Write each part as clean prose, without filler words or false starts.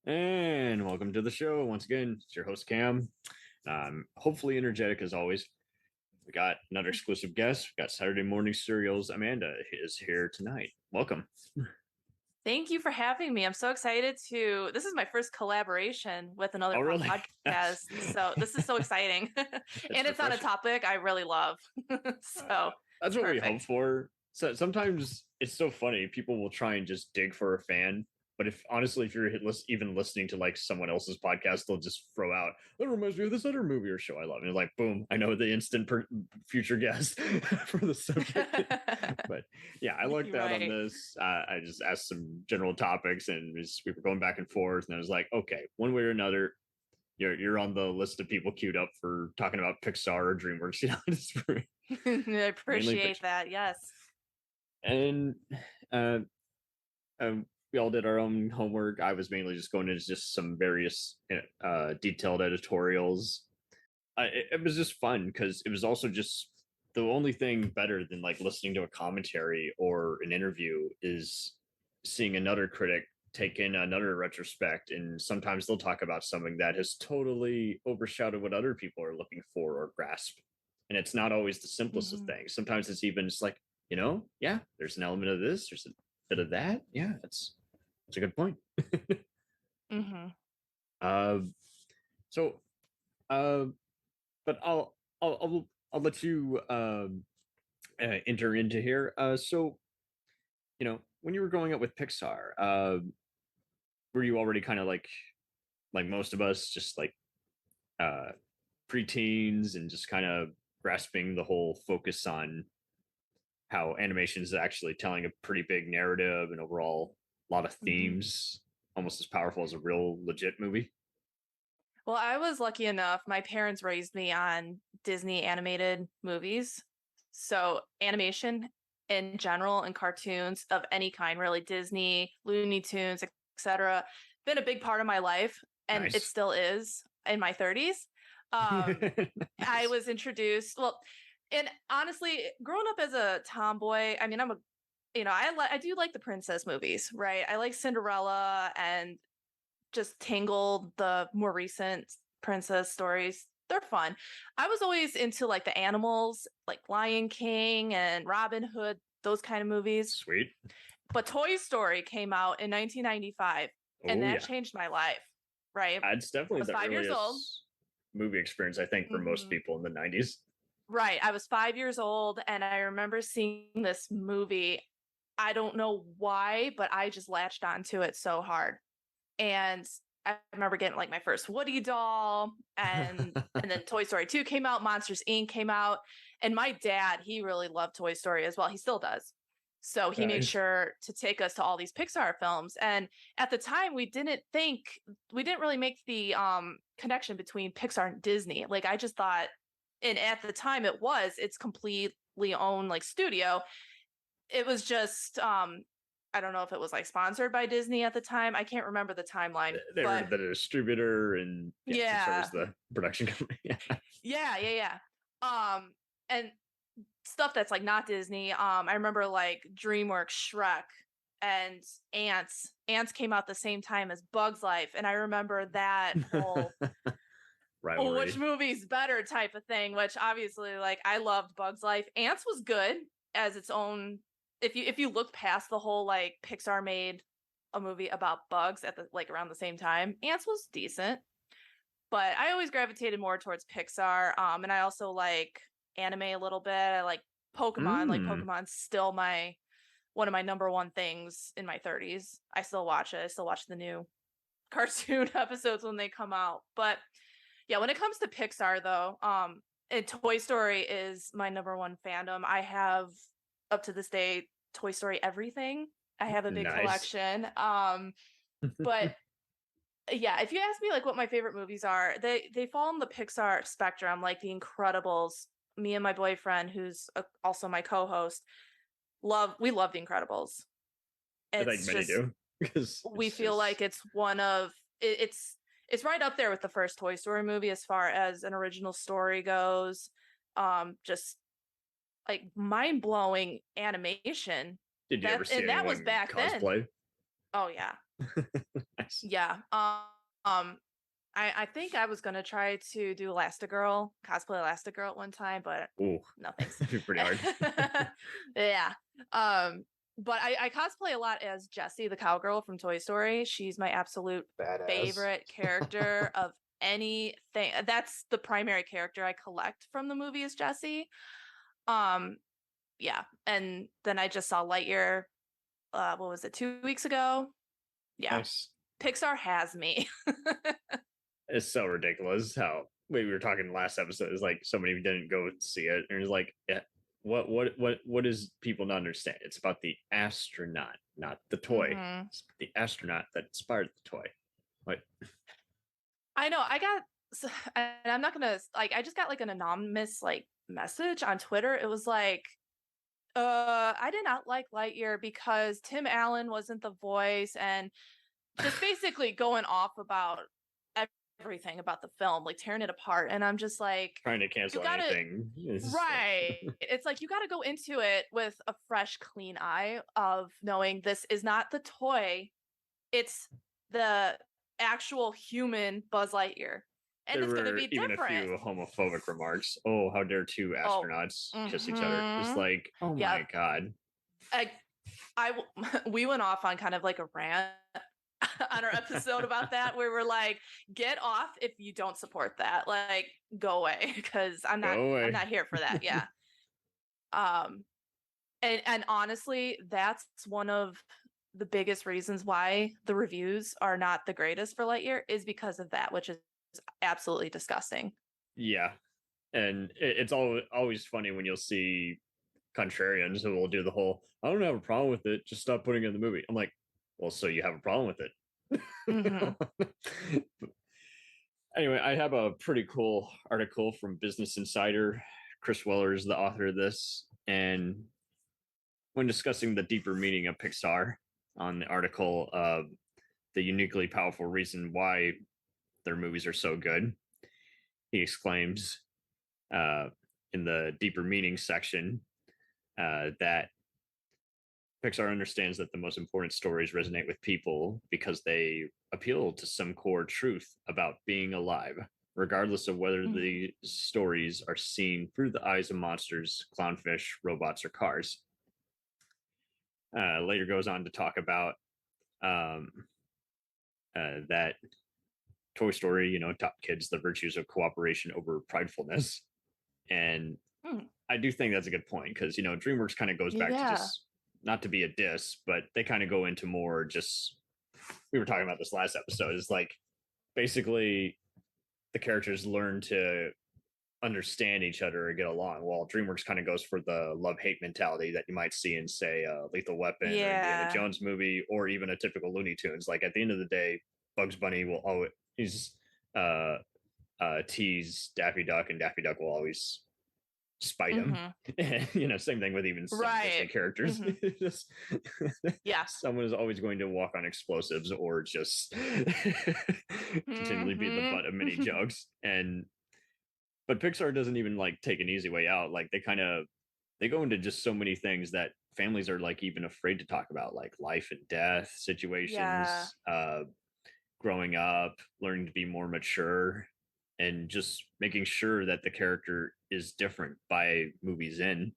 And welcome to the show. Once again, it's your host, Cam. Hopefully energetic as always. We got another exclusive guest. We got Saturday Morning Serials. Amanda is here tonight. Welcome. Thank you for having me. I'm so excited this is my first collaboration with Oh, another really? podcast. So this is so exciting. And it's on a refreshing. topic I really love. So That's it's what we hope perfect. for. So sometimes it's so funny. People will try and just dig for a fan. But if you're even listening to like someone else's podcast, they'll just throw out, that reminds me of this other movie or show I love. And it's like, boom, I know the instant future guest for the subject. But yeah, I lucked out on Right. this. I just asked some general topics and we were going back and forth. And I was like, okay, one way or another, you're on the list of people queued up for talking about Pixar or DreamWorks. I Mainly appreciate Pixar. that. Yes. And uh, we all did our own homework. I was mainly just going into just some various detailed editorials. It was just fun because it was also just the only thing better than like listening to a commentary or an interview is seeing another critic take in another retrospect, and sometimes they'll talk about something that has totally overshadowed what other people are looking for or grasp. And it's not always the simplest of Hmm. things. Sometimes it's even just like, yeah, there's an element of this, there's a bit of that. Yeah, that's a good point. Hmm. uh, so, uh, but I'll let you enter into here. So, when you were growing up with Pixar, were you already kind of like most of us, just like uh, preteens and just kind of grasping the whole focus on how animation is actually telling a pretty big narrative and overall a lot of Hmm. themes, almost as powerful as a real legit movie? Well, I was lucky enough. My parents raised me on Disney animated movies. So animation in general and cartoons of any kind, really Disney, Looney Tunes, etc., been a big part of my life, and it Nice. still is in my 30s. I Nice. was introduced, well, and honestly, growing up as a tomboy, I mean, I do like the princess movies, right? I like Cinderella and just Tangled, the more recent princess stories. They're fun. I was always into like the animals, like Lion King and Robin Hood, those kind of movies. Sweet. But Toy Story came out in 1995, and Oh that yeah. changed my life, right? It's I definitely was the 5 years old. earliest movie experience I think for most Hmm. people in the 90s. Right. I was 5 years old, and I remember seeing this movie. I don't know why, but I just latched onto it so hard. And I remember getting like my first Woody doll, and then Toy Story 2 came out, Monsters Inc. came out, and my dad, he really loved Toy Story as well. He still does. So he made Nice. sure to take us to all these Pixar films. And at the time we didn't really make the connection between Pixar and Disney. Like I just thought, and at the time it's completely owned like studio. It was just I don't know if it was like sponsored by Disney at the time. I can't remember the timeline, They're but the distributor, and yeah, Pixar was yeah. the production company. Yeah. Yeah. And stuff that's like not Disney. I remember like DreamWorks, Shrek, and Ants. Ants came out the same time as Bugs Life, and I remember that whole oh, which Rivalry. movie's better type of thing, which obviously like I loved Bugs Life. Ants was good as its own. If you look past the whole like Pixar made a movie about bugs at the like around the same time, Ants was decent. But I always gravitated more towards Pixar. And I also like anime a little bit. I like Pokemon. Like Mm. Pokemon's still my one of my number one things in my 30s. I still watch it. I still watch the new cartoon episodes when they come out. But yeah, when it comes to Pixar though, and Toy Story is my number one fandom. I have up to this day Toy Story everything. I have a big Nice. collection. But yeah, if you ask me like what my favorite movies are, they fall in the Pixar spectrum, like The Incredibles. Me and my boyfriend, who's also my co-host, we love The Incredibles. I think It's many just do because we it's feel like just it's it's right up there with the first Toy Story movie as far as an original story goes. Just like mind blowing animation did you ever see that was anyone back then. cosplay? Oh yeah, Nice. Yeah. I think I was gonna try to do Elastigirl, cosplay Elastigirl at one time, but Ooh, no thanks. that'd be pretty hard. Yeah. But I cosplay a lot as Jessie, the cowgirl from Toy Story. She's my absolute Badass. favorite character of anything. That's the primary character I collect from the movie is Jessie. Yeah. And then I just saw Lightyear, what was it, 2 weeks ago? Yeah. Nice. Pixar has me. It's so ridiculous how we were talking last episode. It's like somebody didn't go see it, and it's like, yeah, what is people not understand? It's about the astronaut, not the toy. Mhm. It's the astronaut that inspired the toy. What? I know. And I'm not gonna like. I just got like an anonymous like message on Twitter. It was like, I did not like Lightyear because Tim Allen wasn't the voice, and just basically going off about everything about the film, like tearing it apart. And I'm just like, Trying to cancel anything. right. It's like you got to go into it with a fresh, clean eye of knowing this is not the toy, it's the actual human Buzz Lightyear. And There it's going to were be even different. a few homophobic remarks. Oh, how dare two astronauts kiss each other? It's like, oh my god. We went off on kind of like a rant on our episode about that, where we're like, get off if you don't support that. Like, go away, because I'm not here for that. Yeah. And honestly, that's one of the biggest reasons why the reviews are not the greatest for Lightyear is because of that, which is absolutely disgusting. Yeah. And it's always funny when you'll see contrarians who will do the whole, I don't have a problem with it, just stop putting it in the movie. I'm like, well, so you have a problem with it. Mm-hmm. Anyway, I have a pretty cool article from Business Insider. Chris Weller is the author of this. And when discussing the deeper meaning of Pixar on the article, the uniquely powerful reason why their movies are so good, he exclaims in the deeper meaning section that Pixar understands that the most important stories resonate with people because they appeal to some core truth about being alive, regardless of whether the stories are seen through the eyes of monsters, clownfish, robots, or cars. Later goes on to talk about that Toy Story, taught kids the virtues of cooperation over pridefulness. And I do think that's a good point because, DreamWorks kind of goes back to just, not to be a diss, but they kind of go into more just, we were talking about this last episode, is like basically the characters learn to understand each other and get along. While DreamWorks kind of goes for the love-hate mentality that you might see in, say, Lethal Weapon or Indiana Jones movie, or even a typical Looney Tunes. Like at the end of the day, Bugs Bunny will always tease Daffy Duck, and Daffy Duck will always spite him. Same thing with even some Disney characters. Just, someone is always going to walk on explosives or just continually be the butt of many jokes. But Pixar doesn't even like take an easy way out. Like they go into just so many things that families are like even afraid to talk about, like life and death situations, growing up, learning to be more mature, and just making sure that the character is different by movies in.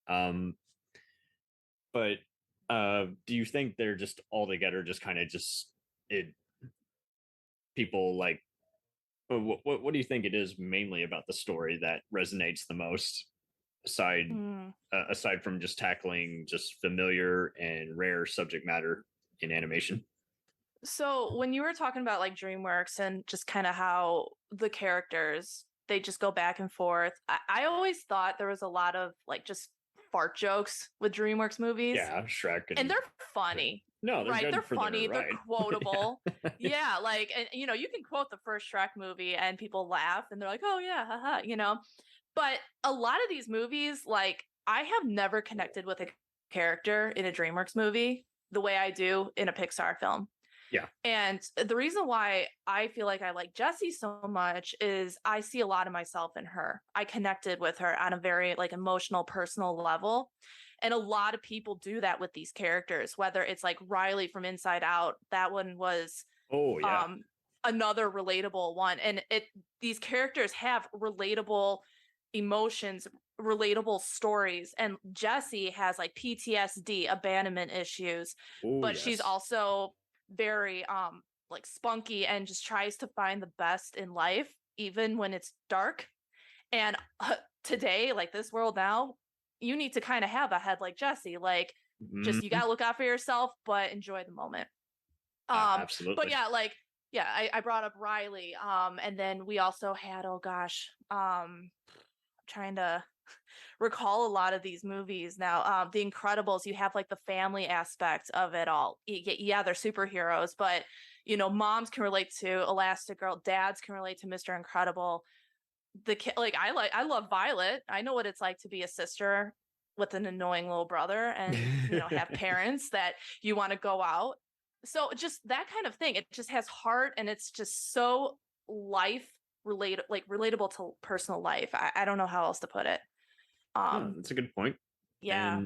But do you think they're just altogether just kind of people like, what do you think it is mainly about the story that resonates the most, aside from just tackling just familiar and rare subject matter in animation? So when you were talking about like DreamWorks and just kind of how the characters, they just go back and forth, I always thought there was a lot of like just fart jokes with DreamWorks movies. Yeah, Shrek. And they're funny. No, they're right. They're funny. They're quotable. Yeah, like, and you can quote the first Shrek movie and people laugh and they're like, oh yeah, haha, But a lot of these movies, like, I have never connected with a character in a DreamWorks movie the way I do in a Pixar film. Yeah. And the reason why I feel like I like Jessie so much is I see a lot of myself in her. I connected with her on a very like emotional, personal level. And a lot of people do that with these characters, whether it's like Riley from Inside Out. That one was another relatable one. And these characters have relatable emotions, relatable stories. And Jessie has like PTSD, abandonment issues, but she's also very like spunky and just tries to find the best in life, even when it's dark. And today, like this world now, you need to kind of have a head like Jessie, like just you gotta look out for yourself, but enjoy the moment. Absolutely. But yeah, like I brought up Riley, and then we also had trying to recall a lot of these movies now. The Incredibles, you have like the family aspect of it all. Yeah, they're superheroes, but you know, moms can relate to Elastigirl, dads can relate to Mr. Incredible. I love Violet. I know what it's like to be a sister with an annoying little brother and you know, have parents that you want to go out. So just that kind of thing. It just has heart, and it's just so relatable to personal life. I don't know how else to put it. That's a good point. Yeah.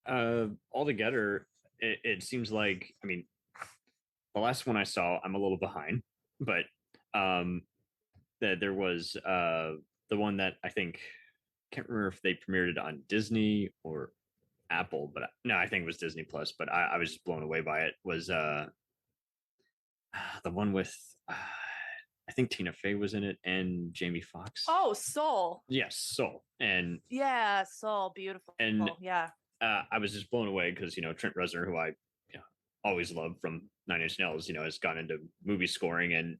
And altogether, it seems like, I mean, the last one I saw, I'm a little behind, but that there was the one that I think, can't remember if they premiered it on Disney or Apple, but no, I think it was Disney Plus. But I was just blown away by it. Was the one with I think Tina Fey was in it and Jamie Foxx. Oh, Soul. Yes, Soul. And yeah, Soul, beautiful. And yeah, I was just blown away because, you know, Trent Reznor, who I always loved from Nine Inch Nails, you know, has gone into movie scoring, and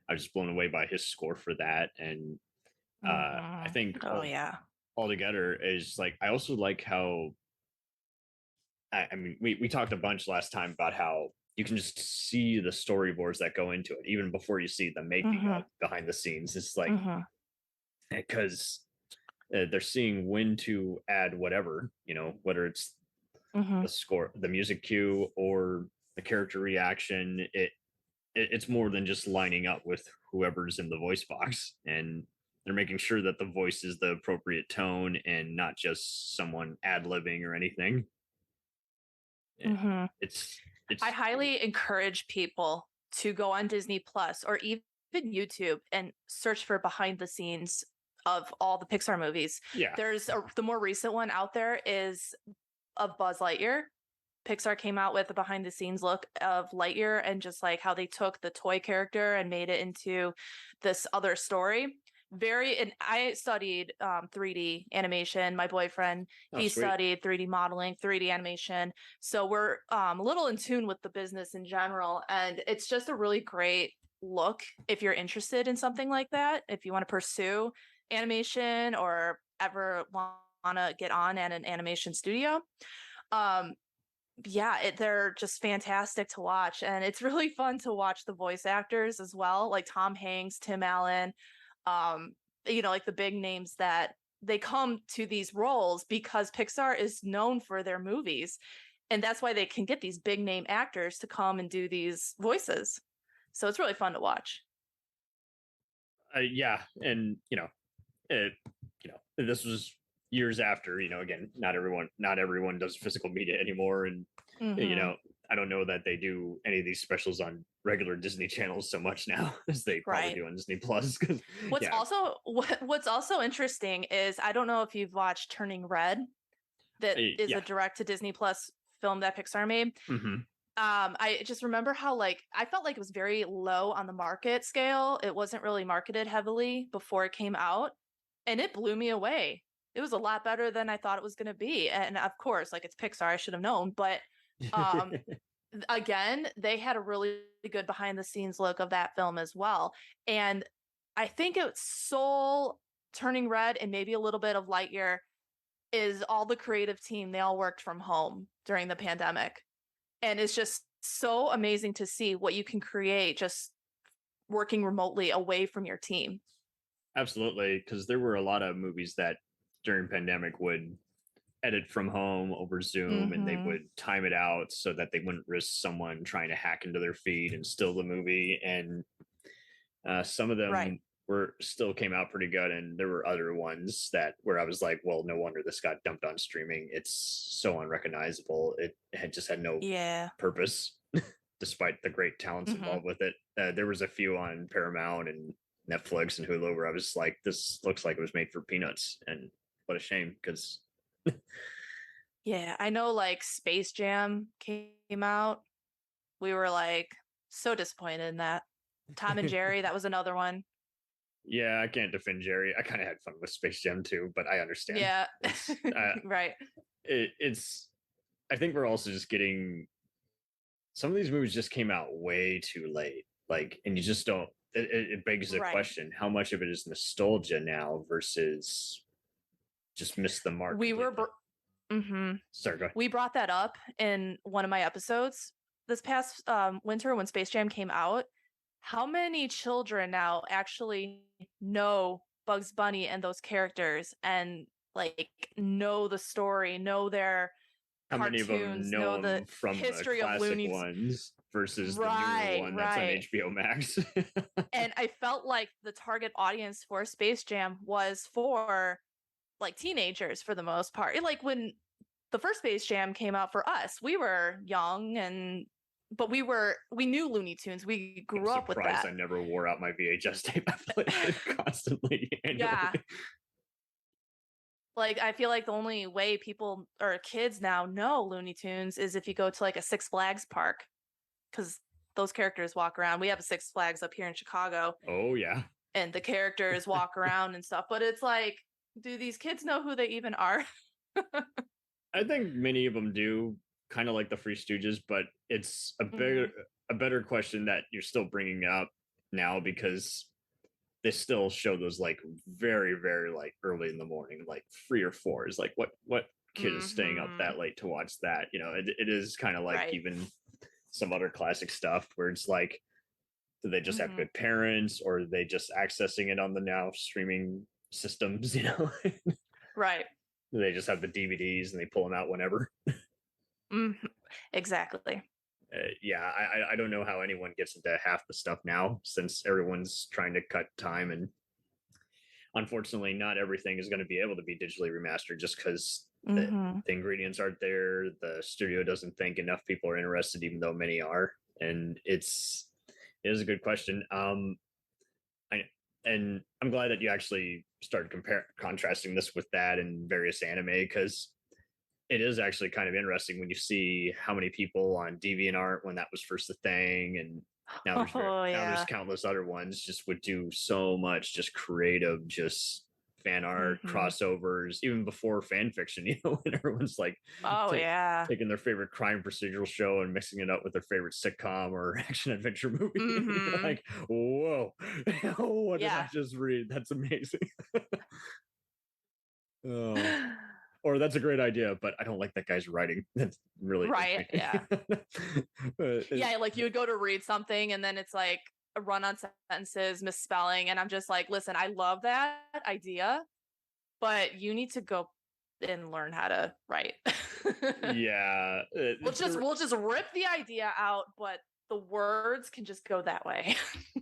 I was just blown away by his score for that. And I think altogether is like, I also like how, I mean, we talked a bunch last time about how you can just see the storyboards that go into it even before you see the making of behind the scenes. It's like, because they're seeing when to add whatever, you know, whether it's the score, the music cue, or the character reaction. It's more than just lining up with whoever's in the voice box, and they're making sure that the voice is the appropriate tone and not just someone ad-libbing or anything. It's I highly encourage people to go on Disney Plus or even YouTube and search for behind the scenes of all the Pixar movies. Yeah. The more recent one out there is of Buzz Lightyear. Pixar came out with a behind the scenes look of Lightyear, and just like how they took the toy character and made it into this other story. And I studied 3D animation. My boyfriend, he studied 3D modeling, 3D animation. So we're a little in tune with the business in general. And it's just a really great look if you're interested in something like that. If you want to pursue animation or ever want to get on at an animation studio. They're just fantastic to watch. And it's really fun to watch the voice actors as well, like Tom Hanks, Tim Allen, you know, like the big names that they come to these roles because Pixar is known for their movies. And that's why they can get these big name actors to come and do these voices. So it's really fun to watch. Yeah. And, this was years after, again, not everyone does physical media anymore. And, I don't know that they do any of these specials on regular Disney channels so much now as they probably do on Disney Plus. What's also interesting is, I don't know if you've watched Turning Red, that is a direct to Disney Plus film that Pixar made. I just remember how I felt like it was very low on the market scale. It wasn't really marketed heavily before it came out, and it blew me away. It was a lot better than I thought it was going to be. And of course, it's Pixar, I should have known, but again, they had a really good behind the scenes look of that film as well. And I think it's Soul, Turning Red, and maybe a little bit of Lightyear is all the creative team. They all worked from home during the pandemic. And it's just so amazing to see what you can create just working remotely away from your team. Absolutely. Because there were a lot of movies that during pandemic would edit from home over Zoom, and they would time it out so that they wouldn't risk someone trying to hack into their feed and steal the movie. And some of them were still came out pretty good, and there were other ones that where I was like, well, no wonder this got dumped on streaming. It's so unrecognizable. It had just had no Yeah. purpose, despite the great talents Hmm. involved with it. There was a few on Paramount and Netflix and Hulu where I was like, this looks like it was made for peanuts, and what a shame because Yeah, I know like Space Jam came out. We were like so disappointed in that. Tom and Jerry, that was another one. yeah, I can't defend Jerry. I kind of had fun with Space Jam too, but I understand. Yeah. It's Right. it's. I think we're also just getting some of these movies just came out way too late. Like, and you just don't. It begs the Right. question: how much of it is nostalgia now versus just missed the mark We were completely? mm-hmm. Sorry, go ahead. We brought that up in one of my episodes this past winter when Space Jam came out. How many children now actually know Bugs Bunny and those characters and like know the story, know their How many of them cartoons, know know the them from the history of classic Looney? ones versus the newer Right, one that's on right. HBO Max? And I felt like the target audience for Space Jam was for like teenagers for the most part. Like when the first Space Jam came out for us, we were young and but we knew Looney Tunes. We I'm grew up with surprised that. I never wore out my VHS tape. I played it constantly annually. Yeah. Like I feel like the only way people or kids now know Looney Tunes is if you go to like a Six Flags park cuz those characters walk around. We have a Six Flags up here in Chicago Oh yeah. and the characters walk around and stuff, but it's like do these kids know who they even are? I think many of them do, kind of like the Free Stooges, but it's Mhm. a better question that you're still bringing up now because they still show those like very like early in the morning, like 3 or 4 is like what kid is staying up Mhm. that late to watch that? You know, it is kind of like Right. even some other classic stuff where it's like, do they just have Mhm. good parents or are they just accessing it on the now streaming systems? You know, Right. they just have the DVDs and they pull them out whenever. Mhm. Exactly. Yeah, I don't know how anyone gets into half the stuff now since everyone's trying to cut time, and unfortunately not everything is going to be able to be digitally remastered just because Mhm. the ingredients aren't there, the studio doesn't think enough people are interested even though many are, and it is a good question. I and I'm glad that you actually started contrasting this with that and various anime because it is actually kind of interesting when you see how many people on DeviantArt when that was first a thing, and Oh now there's yeah. countless other ones just would do so much just creative, just fan art Mhm. crossovers, even before fan fiction. You know, when everyone's like Oh ta- yeah. taking their favorite crime procedural show and mixing it up with their favorite sitcom or action adventure movie, and you're Mhm. like, whoa, what did I Yeah. just read? That's amazing. Oh, or that's a great idea, but I don't like that guy's writing. That really is Right. me. Yeah. Yeah, like you would go to read something and then it's like a run on sentences, misspelling, and I'm just like, listen, I love that idea, but you need to go and learn how to write. Yeah, We'll just rip the idea out, but the words can just go that way.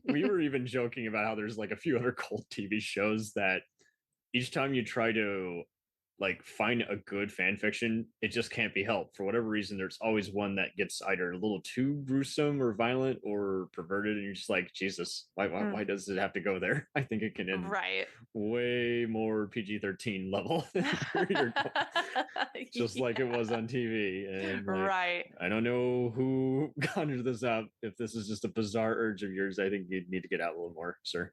we were even joking about how there's like a few other cult TV shows that each time you try to like find a good fan fiction, it just can't be helped. For whatever reason, there's always one that gets either a little too gruesome or violent or perverted, and you're just like, Jesus, Mm, why does it have to go there? I think it can end right. way more PG-13 level where you're going, just like it was Yeah. on TV. And like, Right. I don't know who conjured this up. If this is just a bizarre urge of yours, I think you need to get out a little more, sir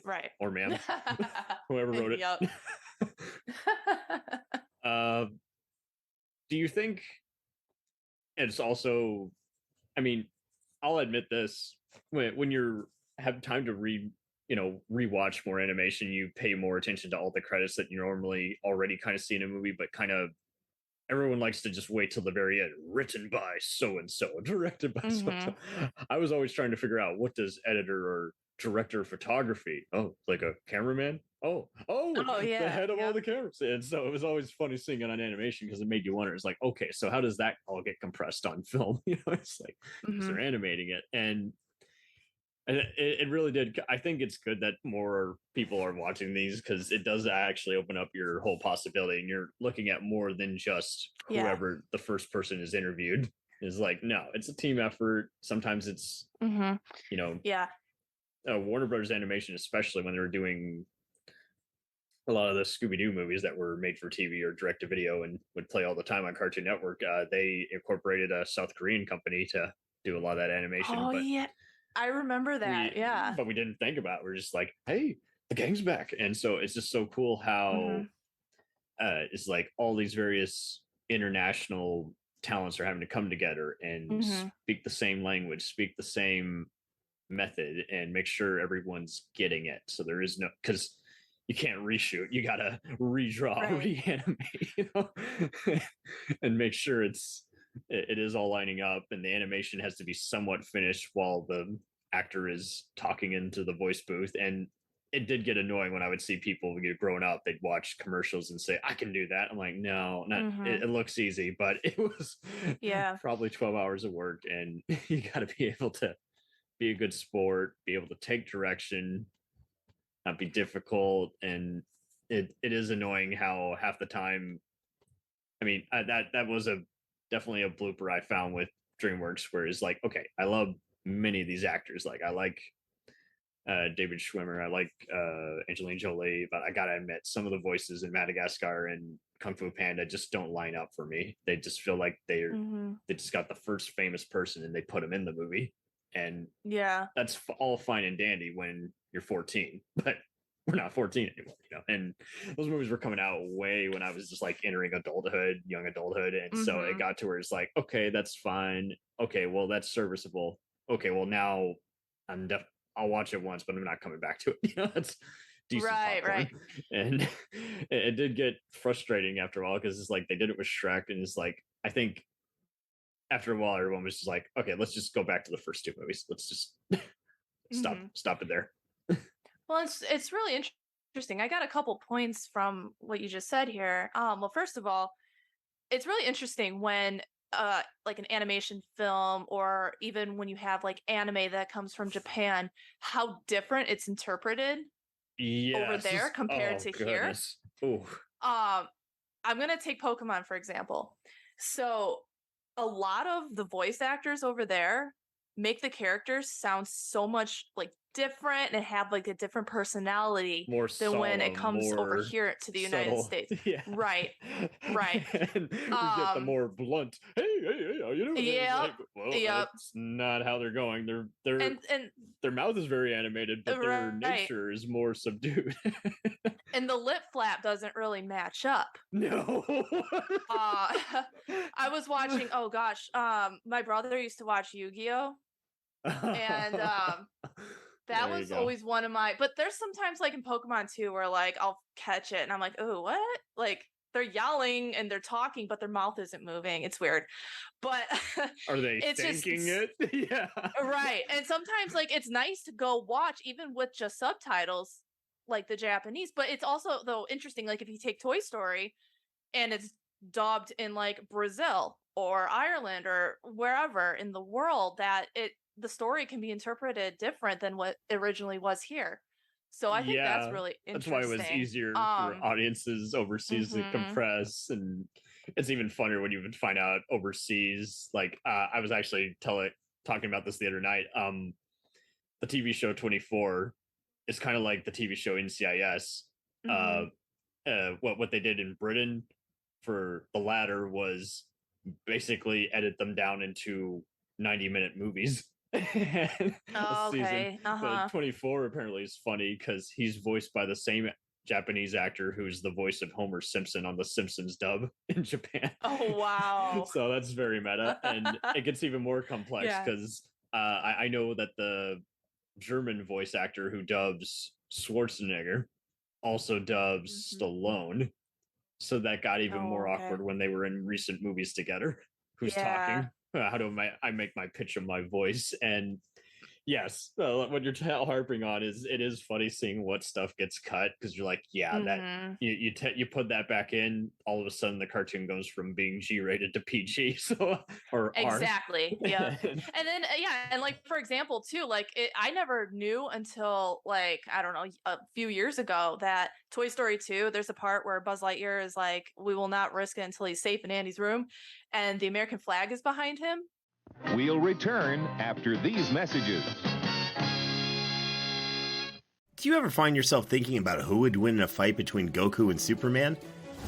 Right. or ma'am, whoever wrote Yep. it. uh, do you think it's also? I mean, I'll admit this: when you're have time to read, you know, rewatch more animation, you pay more attention to all the credits that you normally already kind of see in a movie, but kind of everyone likes to just wait till the very end. Written by so and so, directed by so and so. Mhm. I was always trying to figure out what does editor or director of photography. Oh, like a cameraman. Oh, Oh the yeah. head of all Yep. the cameras. And so it was always funny seeing it on animation because it made you wonder. It's like, okay, so how does that all get compressed on film? You know, it's like because Mhm. they're animating it, and And it really did. I think it's good that more people are watching these because it does actually open up your whole possibility, and you're looking at more than just Yeah. whoever the first person is interviewed. Is like, no, it's a team effort. Sometimes it's, Mm-hmm. you know, Yeah. Warner Brothers Animation, especially when they were doing a lot of the Scooby Doo movies that were made for TV or direct to video and would play all the time on Cartoon Network. They incorporated a South Korean company to do a lot of that animation, Oh yeah. I remember that. Yeah. we didn't think about it. We're just like, hey, the gang's back. And so it's just so cool how Mm-hmm. it's like all these various international talents are having to come together and Mm-hmm. speak the same language, speak the same method, and make sure everyone's getting it. So there is no, because you can't reshoot, you gotta redraw, Right. reanimate, and make sure it is all lining up, and the animation has to be somewhat finished while the actor is talking into the voice booth. And it did get annoying when I would see people get grown up, they'd watch commercials and say, I can do that. I'm like, no, not Mm-hmm. it looks easy, but it was Yeah. probably 12 hours of work, and you got to be able to be a good sport, be able to take direction, not be difficult. And it is annoying how half the time, I mean, that was a definitely a blooper I found with DreamWorks, where it's like, okay, I love many of these actors. Like I like David Schwimmer, I like Angelina Jolie, but I gotta admit, some of the voices in Madagascar and Kung Fu Panda just don't line up for me. They just feel like Mm-hmm. they just got the first famous person and they put him in the movie, and Yeah. that's all fine and dandy when you're 14, but we're not 14 anymore, you know. And those movies were coming out way when I was just like entering adulthood, young adulthood, and so it Mm-hmm. got to where it's like, okay, that's fine. Okay, well, that's serviceable. Okay, well, now I'm def- I'll watch it once, but I'm not coming back to it. You know, that's decent Right. popcorn. Right. And it did get frustrating after a while because it's like they did it with Shrek, and it's like I think after a while everyone was just like, okay, let's just go back to the first two movies. Let's just Mm-hmm. stop it there. Well, it's really interesting. I got a couple points from what you just said here. Well, first of all, it's really interesting when like an animation film or even when you have like anime that comes from Japan, how different it's interpreted over there Yes. compared Oh to here. goodness. Oh. Um, I'm gonna take Pokemon for example. So a lot of the voice actors over there make the characters sound so much like different and have like a different personality More than when it solemn, comes over more here to the United subtle. States. Yeah. Right, right. And we get the Um, more blunt. Hey, how you doing? It's yep, like, well, yep. that's not how they're going. And Their mouth is very animated, but their right. nature is more subdued. And the lip flap doesn't really match up. No. Uh I was watching, oh gosh, my brother used to watch Yu-Gi-Oh! And that There you was go. always one of my, but there's sometimes like in Pokemon 2 where like I'll catch it and I'm like, oh, what? Like they're yelling and they're talking, but their mouth isn't moving. It's weird. But Are they it's just thinking it? Yeah. right. And sometimes like it's nice to go watch even with just subtitles like the Japanese, but it's also though interesting like if you take Toy Story and it's dubbed in like Brazil or Ireland or wherever in the world that the story can be interpreted different than what originally was here. So I think that's Yeah, really that's why it was interesting. easier for audiences overseas to Mhm. compress, and it's even funnier when you would find out overseas. Like I was actually talking about this the other night. The TV show 24 is kind of like the TV show NCIS. Uh, Mhm. what they did in Britain for the latter was basically edit them down into 90-minute movies a Oh, season. okay. But Uh-huh. 24 apparently is funny because he's voiced by the same Japanese actor who's the voice of Homer Simpson on the Simpsons dub in Japan. Oh, wow. So that's very meta, and it gets even more complex Yeah. because I know that the German voice actor who dubs Schwarzenegger also dubs Mhm. Stallone. So that got even Oh, more okay. awkward when they were in recent movies together. Who's Yeah. talking? How do I make my pitch of my voice? And Yes, what you're harping on is it is funny seeing what stuff gets cut because you're like, yeah, that you put that back in, all of a sudden the cartoon goes from being G-rated to PG, so or R. Exactly. Yeah. And then and like for example too, like I never knew until like I don't know a few years ago that Toy Story 2, there's a part where Buzz Lightyear is like, we will not risk it until he's safe in Andy's room, and the American flag is behind him. We'll return after these messages. Do you ever find yourself thinking about who would win in a fight between Goku and Superman?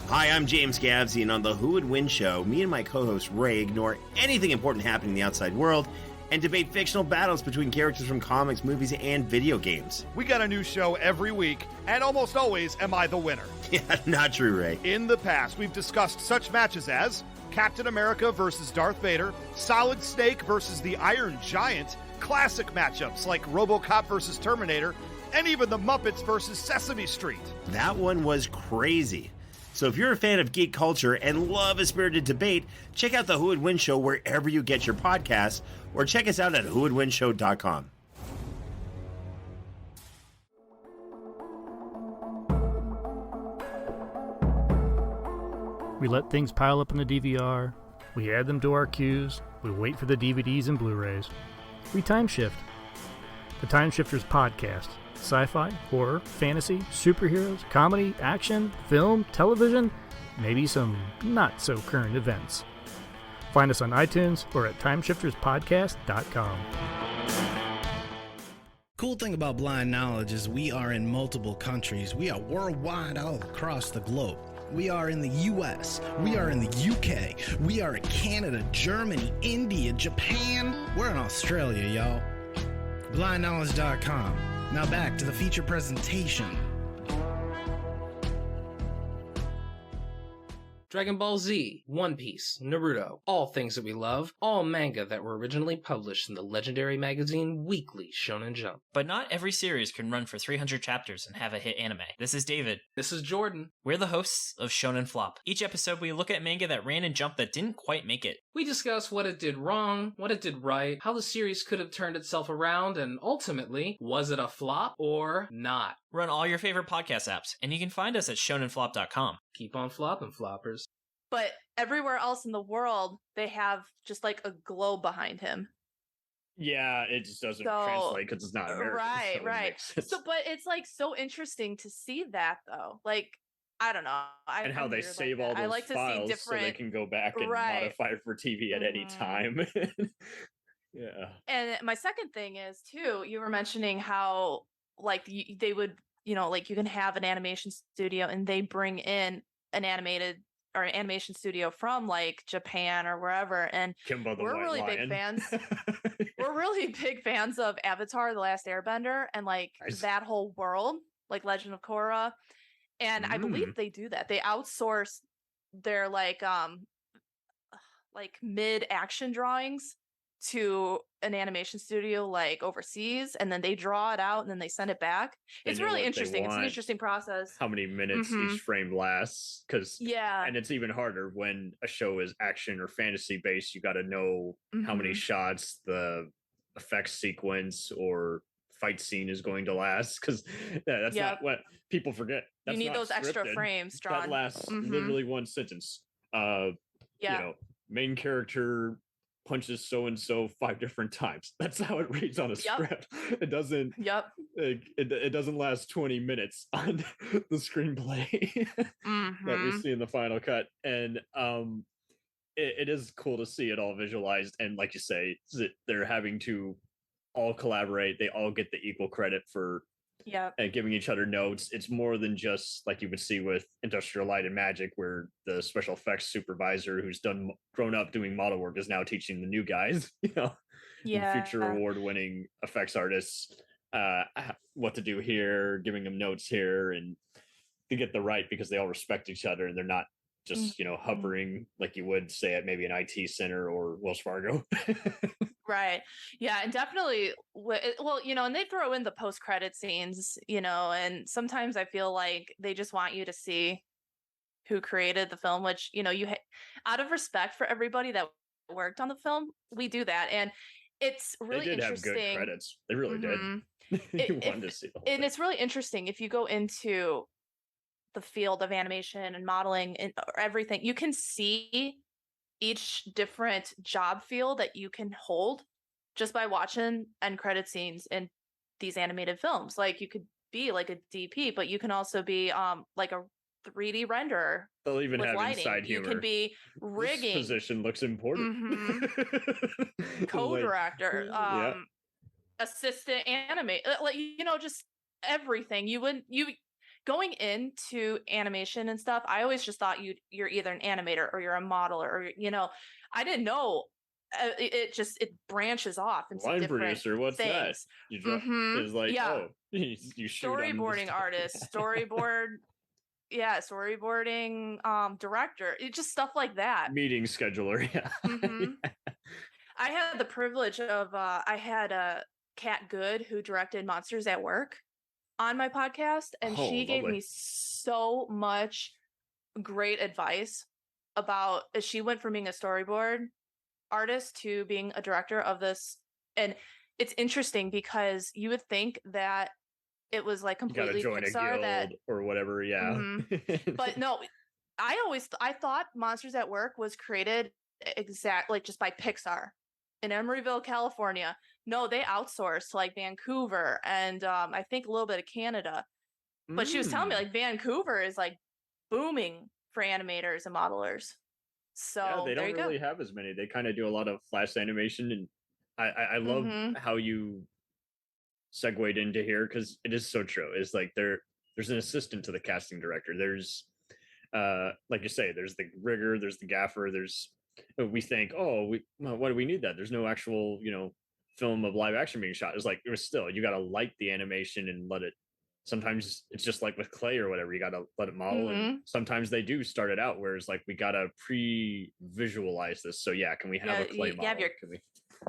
Hi, I'm James Gavsey, and on the Who Would Win show, me and my co-host Ray ignore anything important happening in the outside world and debate fictional battles between characters from comics, movies, and video games. We got a new show every week, and almost always am I the winner. Yeah, not true, Ray. In the past, we've discussed such matches as Captain America versus Darth Vader, Solid Snake versus the Iron Giant, classic matchups like RoboCop versus Terminator, and even the Muppets versus Sesame Street. That one was crazy. So if you're a fan of geek culture and love a spirited debate, check out the Who Would Win show wherever you get your podcasts, or check us out at whowouldwinshow.com. We let things pile up in the DVR, we add them to our queues, we wait for the DVDs and Blu-rays. We time shift. The Time Shifters podcast. Sci-fi, horror, fantasy, superheroes, comedy, action, film, television, maybe some not-so-current events. Find us on iTunes or at timeshifterspodcast.com. Cool thing about Blind Knowledge is we are in multiple countries. We are worldwide all across the globe. We are in the US, we are in the UK, we are in Canada, Germany, India, Japan. We're in Australia, y'all. BlindKnowledge.com. Now back to the feature presentation. Dragon Ball Z, One Piece, Naruto, all things that we love, all manga that were originally published in the legendary magazine Weekly Shonen Jump. But not every series can run for 300 chapters and have a hit anime. This is David. This is Jordan. We're the hosts of Shonen Flop. Each episode we look at manga that ran in Jump that didn't quite make it. We discuss what it did wrong, what it did right, how the series could have turned itself around, and ultimately, was it a flop or not? Run all your favorite podcast apps, and you can find us at shonenflop.com. Keep on flopping, floppers. But everywhere else in the world, they have just like a globe behind him. Yeah, it just doesn't translate because it's not American. Right, right. So, but it's like so interesting to see that though. Like, I don't know. And how they save all those files so they can go back and modify it for TV at any time. Yeah. And my second thing is too, you were mentioning how like they would, like you can have an animation studio and they bring in an animated or an animation studio from like Japan or wherever, and we're really big fans. We're really big fans of Avatar: The Last Airbender and like that whole world, like Legend of Korra. And I believe they do that. They outsource their like mid action drawings to an animation studio like overseas, and then they draw it out and then they send it back. It's really interesting. It's an interesting process. How many minutes each frame lasts? And it's even harder when a show is action or fantasy based. You got to know how many shots the effects sequence or fight scene is going to last, because that's not what people forget. That's you need those extra scripted. Frames drawn. That lasts literally one sentence. Main character punches so and so 5 different times. That's how it reads on a script. It doesn't. It doesn't last 20 minutes on the screenplay that we see in the final cut. And it is cool to see it all visualized. And like you say, they're having to all collaborate. They all get the equal credit for and giving each other notes. It's more than just like you would see with Industrial Light and Magic, where the special effects supervisor who's grown up doing model work is now teaching the new guys, future award-winning effects artists what to do here, giving them notes here, and to get the right, because they all respect each other and they're not just hovering like you would say at maybe an IT center or Wells Fargo. Right. Yeah. And definitely, well, and they throw in the post-credit scenes, and sometimes I feel like they just want you to see who created the film, which, out of respect for everybody that worked on the film, we do that. And it's really They did interesting. have good credits. They really Mhm. did. You wanted to see the whole And thing. it's really interesting if you go into the field of animation and modeling and everything, you can see each different job field that you can hold just by watching end credit scenes in these animated films. Like you could be like a DP, but you can also be like a 3D renderer. They'll even with have lighting. inside humor. You can be rigging. This position looks important. Co-director, yeah. assistant animate, like just everything. You going into animation and stuff. I always just thought you're either an animator or you're a modeler, or I didn't know. It branches off into Line different producer, what's things. that? You draw is like, oh, you shoot storyboarding artist, storyboard. Yeah, storyboarding, director, just stuff like that. Meeting scheduler, yeah. I had the privilege of I had Kat Good, who directed Monsters at Work, on my podcast, and she gave me so much great advice about. She went from being a storyboard artist to being a director of this, and it's interesting because you would think that it was like completely join Pixar, a guild or whatever, yeah. But no, I thought Monsters at Work was created like just by Pixar in Emeryville, California. No, they outsourced to like Vancouver and I think a little bit of Canada. But she was telling me like Vancouver is like booming for animators and modelers. So yeah, they don't really have as many. They kind of do a lot of flash animation, and I love how you segued into here, because it is so true. It's like there's an assistant to the casting director. There's like you say, there's the rigger, there's the gaffer, there's we think, why do we need that? There's no actual film of live action being shot. It's like it was still, you got to light the animation and let it. Sometimes it's just like with clay or whatever, you got to let it model, and sometimes they do start it out where it's like we got to pre-visualize this. So yeah, can we have a clay model? You have your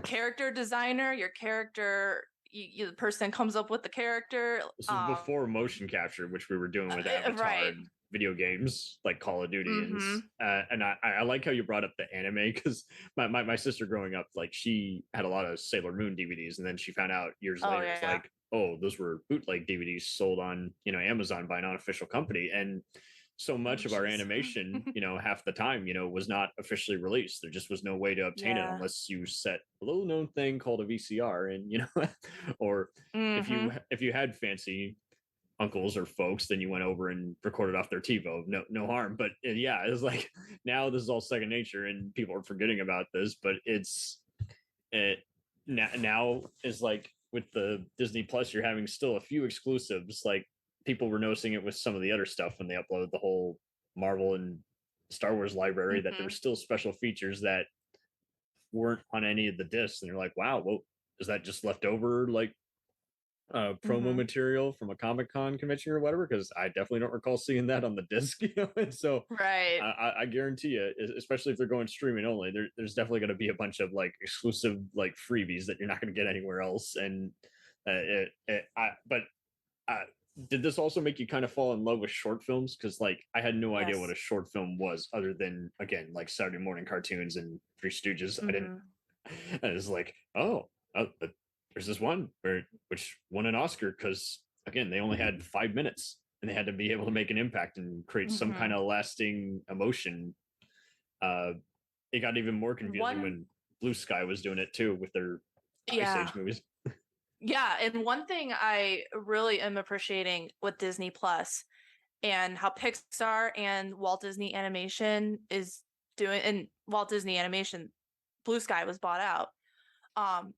character designer, your character. The person comes up with the character. This is before motion capture, which we were doing with Avatar and video games like Call of Duty, and I like how you brought up the anime, because my sister growing up, like she had a lot of Sailor Moon DVDs, and then she found out years later it's like, oh, those were bootleg DVDs sold on Amazon by an unofficial company, and so much of our animation, half the time, was not officially released. There just was no way to obtain it unless you set a little known thing called a VCR, and or if you had fancy uncles or folks, then you went over and recorded off their TiVo. No harm, but yeah, it's like now this is all second nature, and people are forgetting about this. But now is like with the Disney Plus, you're having still a few exclusives, like. People were noticing it with some of the other stuff when they uploaded the whole Marvel and Star Wars library, that there were still special features that weren't on any of the discs, and you're like, wow, well, is that just left over like promo material from a Comic-Con convention or whatever? Because I definitely don't recall seeing that on the disc. And so I guarantee you, especially if they're going streaming only, there's definitely going to be a bunch of like exclusive like freebies that you're not going to get anywhere else. And did this also make you kind of fall in love with short films? Because like I had no idea what a short film was, other than again like Saturday morning cartoons and Three Stooges. I didn't. I was like, there's this one which won an Oscar because again they only had 5 minutes and they had to be able to make an impact and create some kind of lasting emotion. It got even more confusing when Blue Sky was doing it too with their Ice Age movies. Yeah, and one thing I really am appreciating with Disney Plus and how Pixar and Walt Disney Animation is doing, and Walt Disney Animation, Blue Sky was bought out.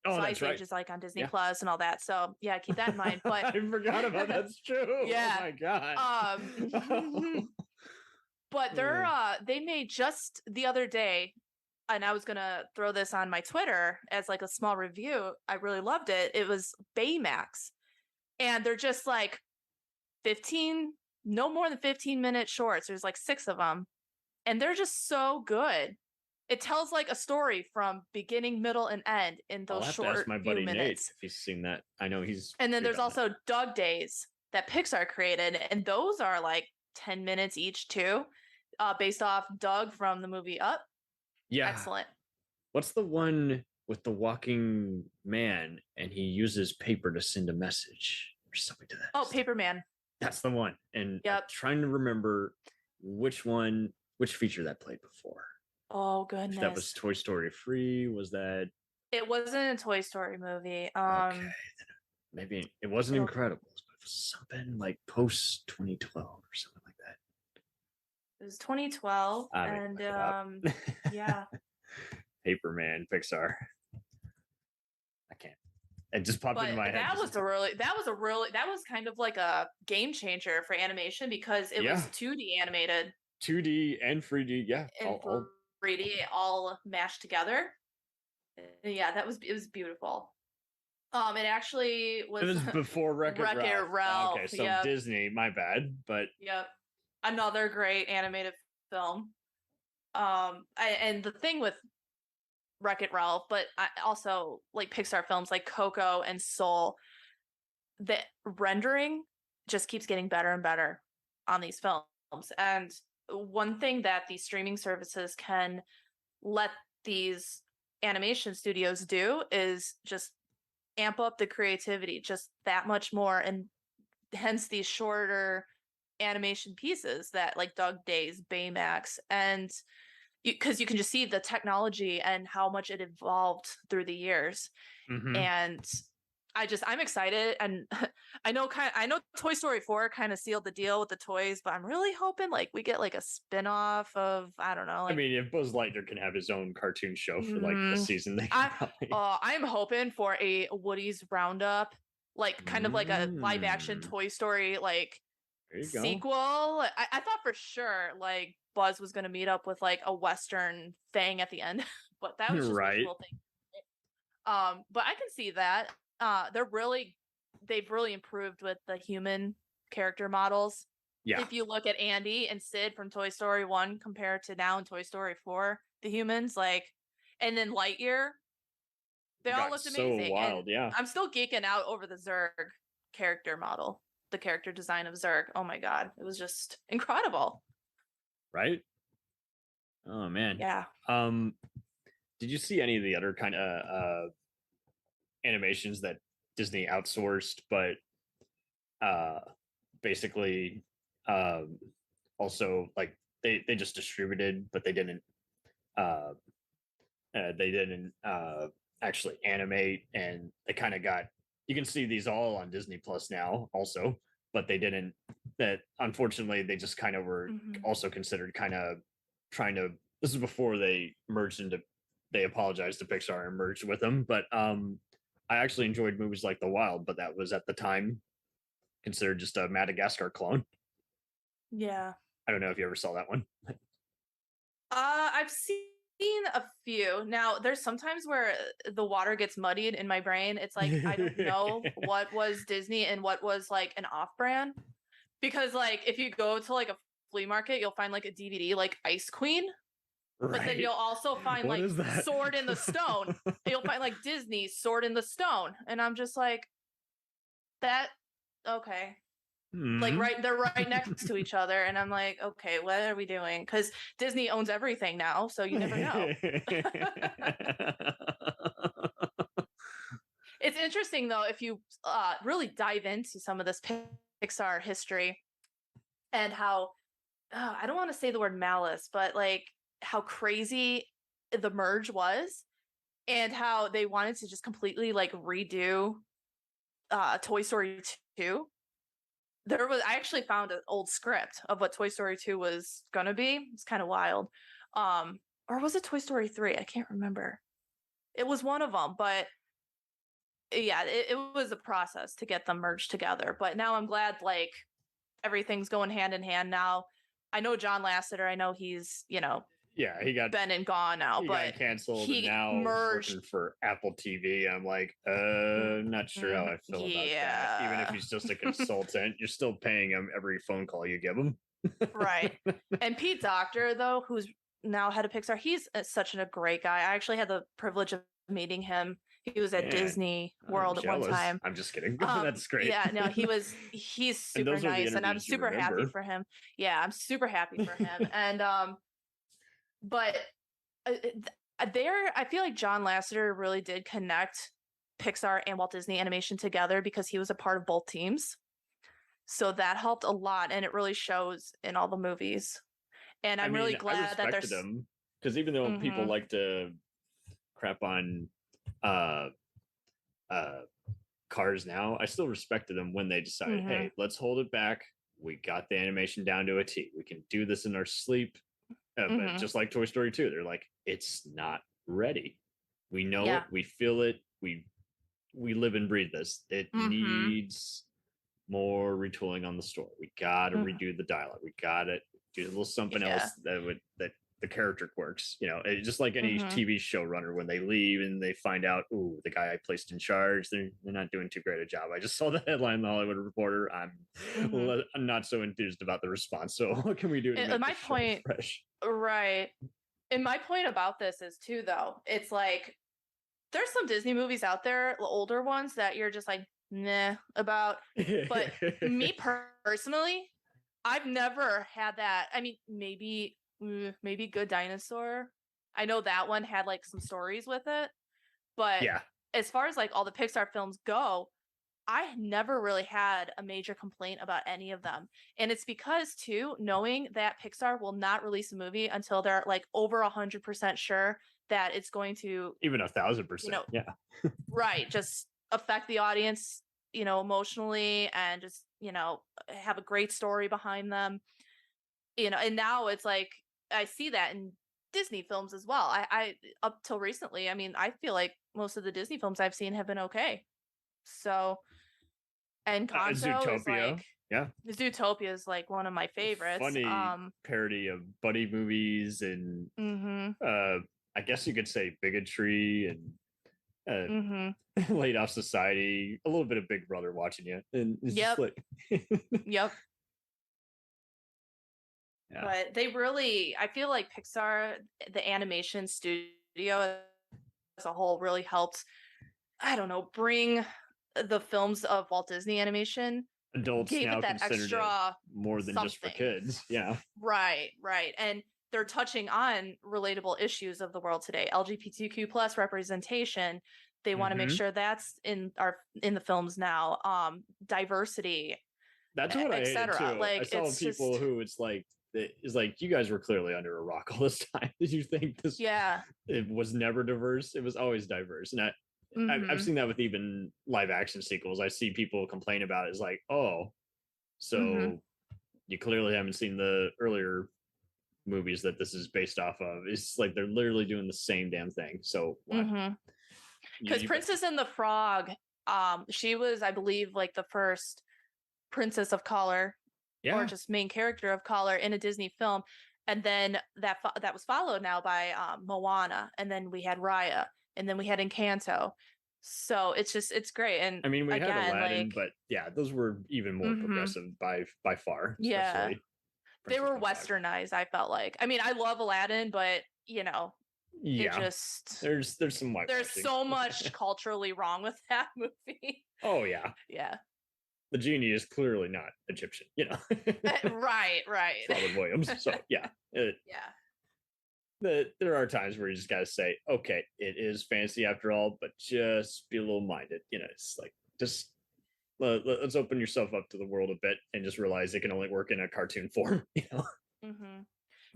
So Ice Age is like on Disney Plus and all that. So yeah, keep that in mind. But I forgot about that's true. Yeah. Oh my god. But they made just the other day, and I was gonna throw this on my Twitter as like a small review. I really loved it. It was Baymax, and they're just like 15, no more than 15-minute shorts. There's like 6 of them, and they're just so good. It tells like a story from beginning, middle, and end in those short to ask my buddy few minutes. Nate if he's seen that. I know he's. And then there's also Doug Days that Pixar created, and those are like 10 minutes each too, based off Doug from the movie Up. Yeah. Excellent. What's the one with the walking man, and he uses paper to send a message or something to that. Oh, Paper Man. That's the one. And Yep. I'm trying to remember which feature that played before. Oh goodness. If that was Toy Story 3, was that? It wasn't a Toy Story movie. Okay, maybe it wasn't Incredibles, but it was something like post 2012 or something like that. It was 2012, and yeah. Paper Man, Pixar. I can't. It just popped into my head. That was kind of like a game changer for animation because it was 2D animated. 2D and 3D, yeah. And 3D all mashed together. Yeah, it was beautiful. It actually was. It was before Wreck-It Ralph. Okay, so yep. Disney, my bad, but yep, another great animated film. And the thing with Wreck-It Ralph, but also like Pixar films like Coco and Soul, the rendering just keeps getting better and better on these films. And one thing that these streaming services can let these animation studios do is just amp up the creativity just that much more, and hence these shorter animation pieces that like Dug Days, Baymax, and because you can just see the technology and how much it evolved through the years. Mm-hmm. And I'm excited, and I know Toy Story 4 kind of sealed the deal with the toys, but I'm really hoping like we get like a spin-off of, I don't know. Like, I mean, if Buzz Lightyear can have his own cartoon show for like a season, they can I'm hoping for a Woody's Roundup, like kind of like a live action Toy Story like sequel. I thought for sure like Buzz was going to meet up with like a Western thing at the end, but that was just a whole thing. But I can see that. They've really improved with the human character models. Yeah. If you look at Andy and Sid from Toy Story 1 compared to now in Toy Story 4, the humans, like, and then Lightyear, they all looked amazing. So wild, and I'm still geeking out over the Zurg character model, the character design of Zurg. Oh my God. It was just incredible. Right? Oh man. Yeah. Did you see any of the other kind of animations that Disney outsourced, but basically also like they just distributed, but they didn't actually animate, and they kind of got, you can see these all on Disney Plus now also, but they didn't, that unfortunately they just kind of were also considered kind of trying to, this is before they apologized to Pixar and merged with them, but I actually enjoyed movies like The Wild, but that was at the time considered just a Madagascar clone. Yeah. I don't know if you ever saw that one. I've seen a few. Now, there's sometimes where the water gets muddied in my brain. It's like, I don't know what was Disney and what was like an off-brand. Because like, if you go to like a flea market, you'll find like a DVD like Ice Queen. Right. But then you'll also find like Sword in the Stone. You'll find like Disney Sword in the Stone. And I'm just like, that, okay. Like they're right next to each other. And I'm like, okay, what are we doing? Because Disney owns everything now, so you never know. It's interesting though, if you really dive into some of this Pixar history and how, I don't want to say the word malice, but like, how crazy the merge was and how they wanted to just completely like redo Toy Story 2. I actually found an old script of what Toy Story 2 was gonna be. It's kind of wild. Or was it Toy Story 3? I can't remember. It was one of them, but yeah, it was a process to get them merged together. But now I'm glad like everything's going hand in hand now. I know John Lasseter, I know he's, yeah, he got been and gone now, but got canceled, he and now merged working for Apple TV. I'm like, not sure how I feel about that. Even if he's just a consultant, you're still paying him every phone call you give him. Right. And Pete Docter, though, who's now head of Pixar, he's such a great guy. I actually had the privilege of meeting him. He was at Disney World at one time. I'm just kidding. That's great. Yeah, no, he's super nice, and I'm super happy for him. Yeah, I'm super happy for him. And but I feel like John Lasseter really did connect Pixar and Walt Disney Animation together because he was a part of both teams. So that helped a lot, and it really shows in all the movies. And I'm really glad that there's them, because even though people like to crap on Cars now, I still respected them when they decided, hey, let's hold it back. We got the animation down to a T. We can do this in our sleep. But just like Toy Story 2, they're like, it's not ready. We know it. We feel it. We live and breathe this. It needs more retooling on the story. We got to redo the dialogue. We got to do a little something else that the character quirks. It's just like any TV showrunner, when they leave and they find out, ooh, the guy I placed in charge, they're not doing too great a job. I just saw the headline in the Hollywood Reporter. I'm not so enthused about the response. So what can we do to make my point fresh? Right. And my point about this is too, though, it's like there's some Disney movies out there, the older ones, that you're just like, nah, about. But me personally, I've never had that. I mean, maybe Good Dinosaur. I know that one had like some stories with it. But as far as like all the Pixar films go, I never really had a major complaint about any of them. And it's because, too, knowing that Pixar will not release a movie until they're like over 100% sure that it's going to, even 1,000%, right, just affect the audience, emotionally, and just, have a great story behind them, and now it's like, I see that in Disney films as well. I up till recently, I mean, I feel like most of the Disney films I've seen have been okay. So, and Conso is like, Zootopia is like one of my favorites. Funny parody of buddy movies and I guess you could say bigotry and laid off society, a little bit of Big Brother watching you, and it's just like Yeah. But they really, I feel like Pixar, the animation studio as a whole, really helped, I don't know, bring the films of Walt Disney Animation. Adults gave now it that considered extra more than just for kids. Yeah. Right. And they're touching on relatable issues of the world today. LGBTQ plus representation. They want to make sure that's in the films now. Diversity. That's what I hated too. Like, I saw people who it's like, you guys were clearly under a rock all this time. Did you think this? Yeah. It was never diverse. It was always diverse. And I've seen that with even live action sequels. I see people complain about it. It's like, oh, so you clearly haven't seen the earlier movies that this is based off of. It's like they're literally doing the same damn thing. So because Princess and the Frog, she was, I believe, like the first princess of color, or just main character of color in a Disney film, and then that was followed now by Moana, and then we had Raya, and then we had Encanto. So it's great. And I mean, we had Aladdin, but those were even more progressive by far. Yeah, they were westernized, I felt like. I mean, I love Aladdin, but it just there's some white. There's so much culturally wrong with that movie. Oh yeah. The genie is clearly not Egyptian, Right. Robin Williams. So there are times where you just gotta say, okay, it is fantasy after all, but just be a little minded. It's like, just let's open yourself up to the world a bit and just realize it can only work in a cartoon form.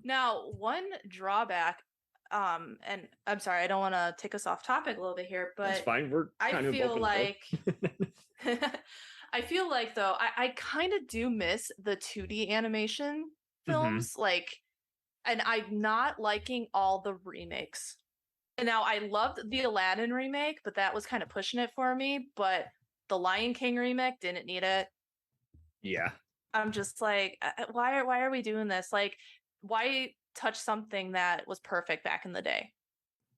Now, one drawback, and I'm sorry, I don't want to take us off topic a little bit here, but it's fine. I feel like though, I kind of do miss the 2D animation films, like, and I'm not liking all the remakes. And now I loved the Aladdin remake, but that was kind of pushing it for me. But the Lion King remake didn't need it. Yeah. I'm just like, why are we doing this? Like, why touch something that was perfect back in the day?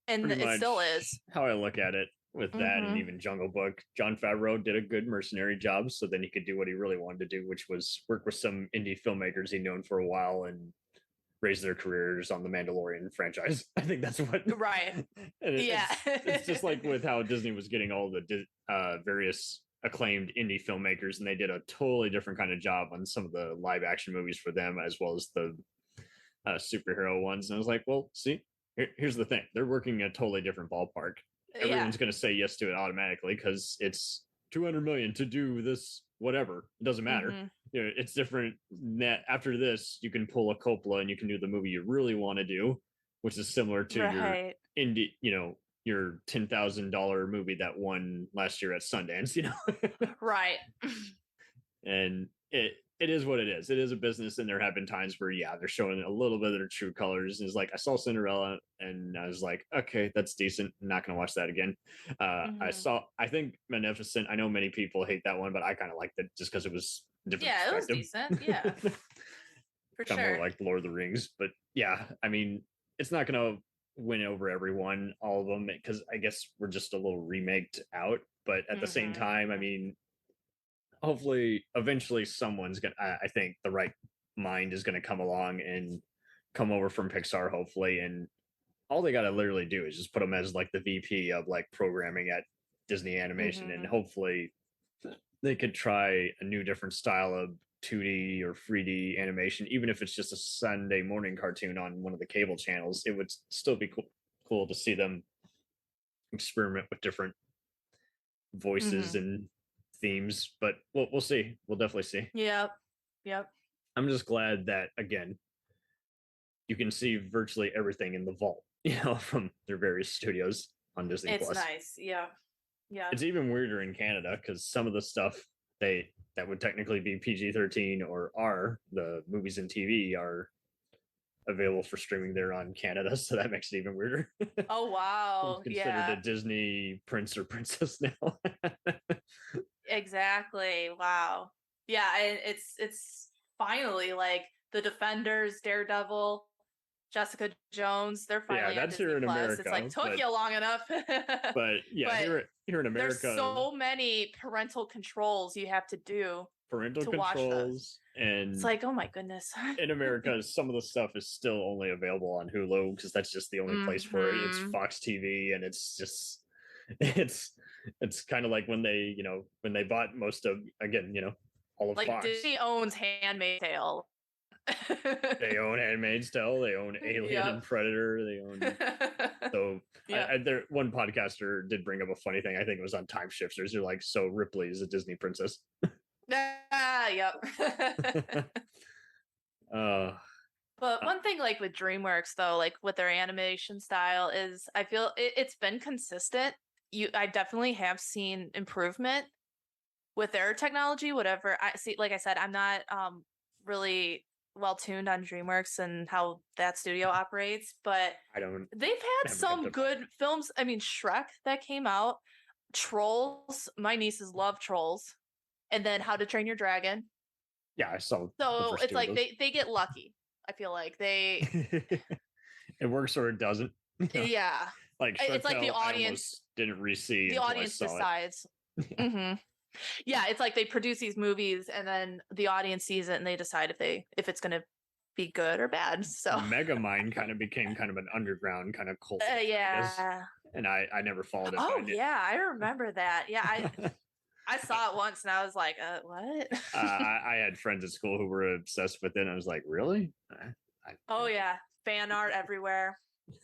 And it still is. How I look at it with that, and even Jungle Book, Jon Favreau did a good mercenary job, so then he could do what he really wanted to do, which was work with some indie filmmakers he'd known for a while and raise their careers on the Mandalorian franchise. I think that's what. Right. It's just like with how Disney was getting all the various acclaimed indie filmmakers, and they did a totally different kind of job on some of the live action movies for them, as well as the superhero ones. And I was like, well, see, here's the thing: they're working a totally different ballpark. Everyone's going to say yes to it automatically because it's 200 million to do this, whatever. It doesn't matter. You know, it's different. After this, you can pull a Coppola and you can do the movie you really want to do, which is similar to your indie, you know, your $10,000 movie that won last year at Sundance, you know. Right. And it is what it is. It is a business, and there have been times where, yeah, they're showing a little bit of their true colors. And it's like, I saw Cinderella, and I was like, okay, that's decent. I'm not going to watch that again. I think Magnificent. I know many people hate that one, but I kind of liked it just because it was different. Yeah, it was decent. Yeah, for kind of more like Lord of the Rings. But yeah, I mean, it's not going to win over everyone, all of them, because I guess we're just a little remaked out. But at the same time, I mean, hopefully eventually someone's gonna, I think the right mind is gonna come along and come over from Pixar, hopefully, and all they gotta literally do is just put them as like the VP of like programming at Disney Animation, and hopefully they could try a new different style of 2D or 3D animation, even if it's just a Sunday morning cartoon on one of the cable channels. It would still be cool to see them experiment with different voices and themes, but we'll see. We'll definitely see. Yep. I'm just glad that, again, you can see virtually everything in the vault, you know, from their various studios on Disney It's Plus. nice. Yeah. It's even weirder in Canada because some of the stuff that would technically be PG-13 or R, the movies and TV, are available for streaming there on Canada, so that makes it even weirder. Oh wow. Considered a Disney prince or princess now. Exactly. Wow. Yeah, and it's finally like the Defenders, Daredevil, Jessica Jones. They're finally that's on Disney here in Plus. America. It's like took you long enough. But here in America, there's so many parental controls you have to do. Parental to controls, and it's like, oh my goodness. In America, some of the stuff is still only available on Hulu because that's just the only place for it. It's Fox TV, and it's just it's kind of like when they bought most of, again, all of like Fox. Disney owns Handmaid's Tale. They own Handmaid's Tale. They own Alien and Predator. They own there. One podcaster did bring up a funny thing. I think it was on Time Shifters. They're like, so Ripley is a Disney princess. Yep. But one thing, like with DreamWorks, though, like with their animation style, is I feel it's been consistent. I definitely have seen improvement with their technology. Whatever I see, like I said, I'm not really well tuned on DreamWorks and how that studio operates, but they've had some good films. I mean, Shrek that came out, Trolls. My nieces love Trolls, and then How to Train Your Dragon. Yeah, I saw. So it's like they get lucky. I feel like they. It works or it doesn't. Yeah, like it's like the audience didn't re-see. The audience decides. Yeah, it's like they produce these movies and then the audience sees it and they decide if it's going to be good or bad. So Megamind kind of became kind of an underground kind of cult. Yeah, and I never followed it. Oh yeah, I remember that. Yeah, I saw it once and I was like, what? I had friends at school who were obsessed with it, and I was like, really? Oh yeah, fan art everywhere.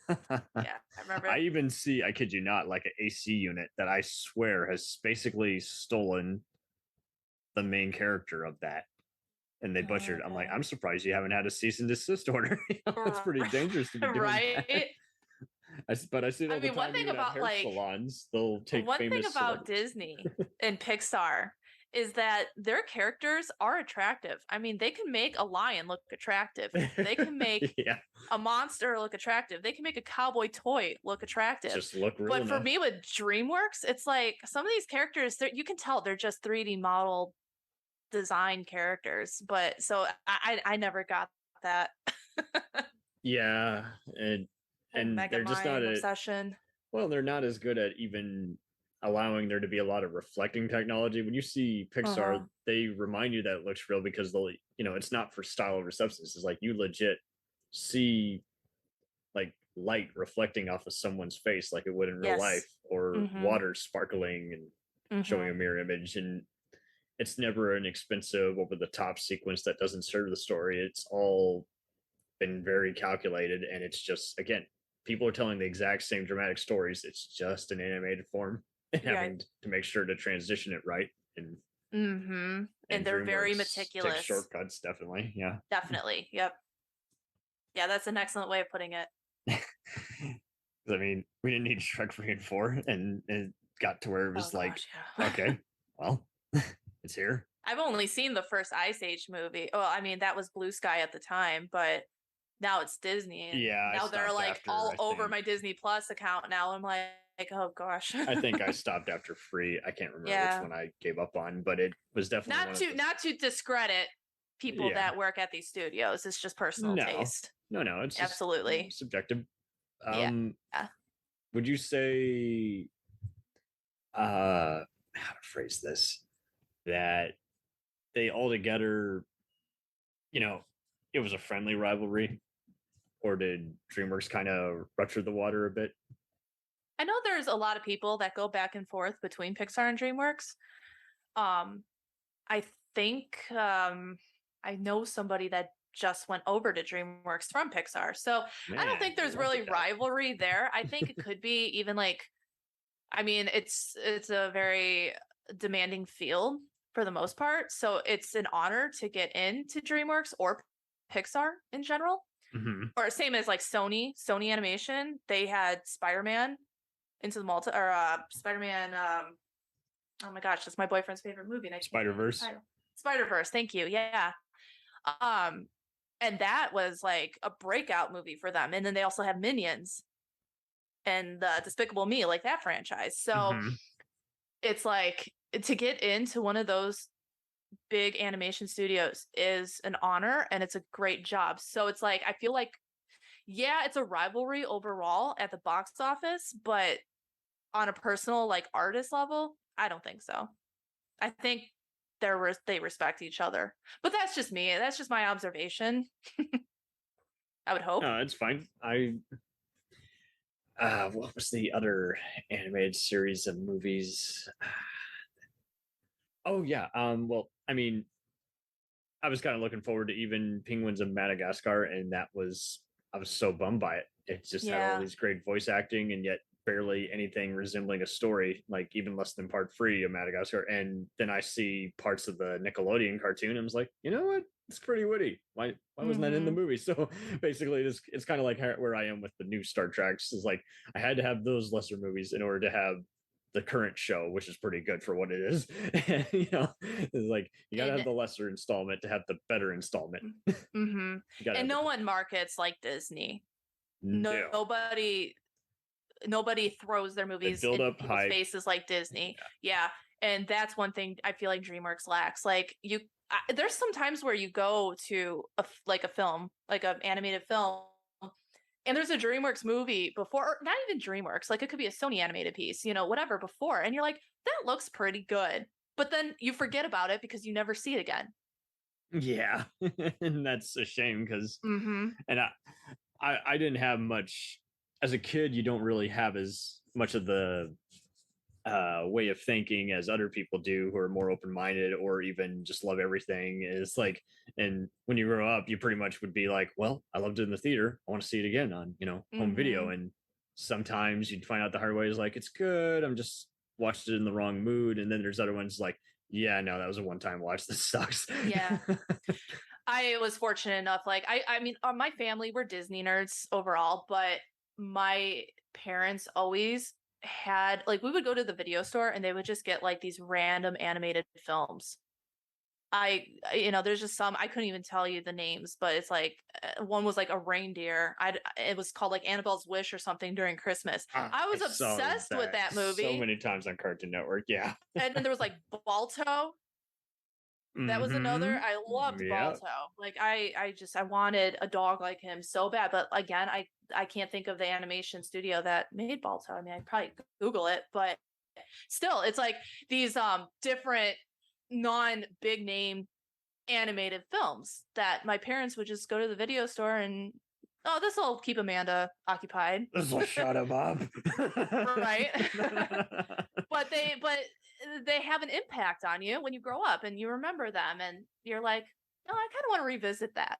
Yeah, I remember. I even see, I kid you not, like an AC unit that I swear has basically stolen the main character of that, and they butchered. I'm like, I'm surprised you haven't had a cease and desist order. It's pretty dangerous to be doing right. But I see it all the time. One thing about hair salons, they'll take one thing about Disney and Pixar is that their characters are attractive. I mean, they can make a lion look attractive. They can make a monster look attractive. They can make a cowboy toy look attractive. Just look real. But for me with DreamWorks, it's like some of these characters, you can tell they're just 3D model design characters. But so I never got that. Yeah, and they're just not obsession. Well, they're not as good at even allowing there to be a lot of reflecting technology. When you see Pixar, they remind you that it looks real because they'll, it's not for style over substance. It's like you legit see like light reflecting off of someone's face like it would in real life, or water sparkling and showing a mirror image. And it's never an expensive over the top sequence that doesn't serve the story. It's all been very calculated, and it's just, again, people are telling the exact same dramatic stories. It's just an animated form, and having to make sure to transition it right. And and they're very DreamWorks meticulous. takes shortcuts, definitely. Yeah, definitely. Yep. Yeah, that's an excellent way of putting it. I mean, we didn't need Shrek 3 and 4, and it got to where it was okay, well, it's here. I've only seen the first Ice Age movie. Well, I mean, that was Blue Sky at the time, but now it's Disney. And now they're like all over my Disney Plus account now. I'm like, oh gosh. I think I stopped after Free. I can't remember which one I gave up on, but it was definitely not to discredit people that work at these studios. It's just personal taste. No, it's absolutely subjective. Yeah. Would you say, how to phrase this, that they all together, it was a friendly rivalry, or did DreamWorks kind of rupture the water a bit? I know there's a lot of people that go back and forth between Pixar and DreamWorks. I think I know somebody that just went over to DreamWorks from Pixar. So I don't think there's really rivalry there. I think it could be even it's a very demanding field for the most part. So it's an honor to get into DreamWorks or Pixar in general. Or same as like Sony Animation. They had Spider-Man Into the Spider-Man. Oh my gosh, that's my boyfriend's favorite movie. Spider-Verse. Spider-Verse. Thank you. Yeah. And that was like a breakout movie for them. And then they also have Minions and Despicable Me, like that franchise. So it's like to get into one of those big animation studios is an honor, and it's a great job. So it's like, I feel like, it's a rivalry overall at the box office, but on a personal, like, artist level, I don't think so. I think they respect each other, but that's just me. That's just my observation. I would hope. No, it's fine. What was the other animated series of movies? Oh yeah. Well, I mean, I was kind of looking forward to even Penguins of Madagascar, and I was so bummed by it. It just had all these great voice acting, and yet barely anything resembling a story, like even less than part 3 of Madagascar. And then I see parts of the Nickelodeon cartoon, and I was like, you know what? It's pretty witty. Why wasn't that in the movie? So basically, it's kind of like where I am with the new Star Treks. Is like I had to have those lesser movies in order to have the current show, which is pretty good for what it is. It's like you gotta have the lesser installment to have the better installment. And no one markets like Disney. Nobody throws their movies in people's faces like Disney. Yeah. And that's one thing I feel like DreamWorks lacks. Like there's some times where you go to a film, like an animated film, and there's a DreamWorks movie before, or not even DreamWorks, like it could be a Sony animated piece, whatever before. And you're like, that looks pretty good. But then you forget about it because you never see it again. Yeah. And that's a shame because, and I didn't have much as a kid. You don't really have as much of the way of thinking as other people do who are more open-minded or even just love everything. Is like, and when you grow up, you pretty much would be like, well, I loved it in the theater, I want to see it again on home video. And sometimes you'd find out the hard way is like, it's good, I'm just watched it in the wrong mood. And then there's other ones like, yeah, no, that was a one-time watch, this sucks. Yeah. I was fortunate enough, like I mean my family, we're Disney nerds overall, but my parents always had, like, we would go to the video store and they would just get like these random animated films. There's just some, I couldn't even tell you the names, but it's like one was like a reindeer. It was called like Annabelle's Wish or something during Christmas. I was obsessed with that movie so many times on Cartoon Network. Yeah. And then there was like Balto. That was another. I loved Balto. Like I wanted a dog like him so bad. But again, I can't think of the animation studio that made Balto. I mean, I'd probably Google it, but still, it's like these different non-big name animated films that my parents would just go to the video store and, oh, this will keep Amanda occupied. This will shut him up. Right. But they have an impact on you when you grow up and you remember them and you're like, No, I kind of want to revisit that,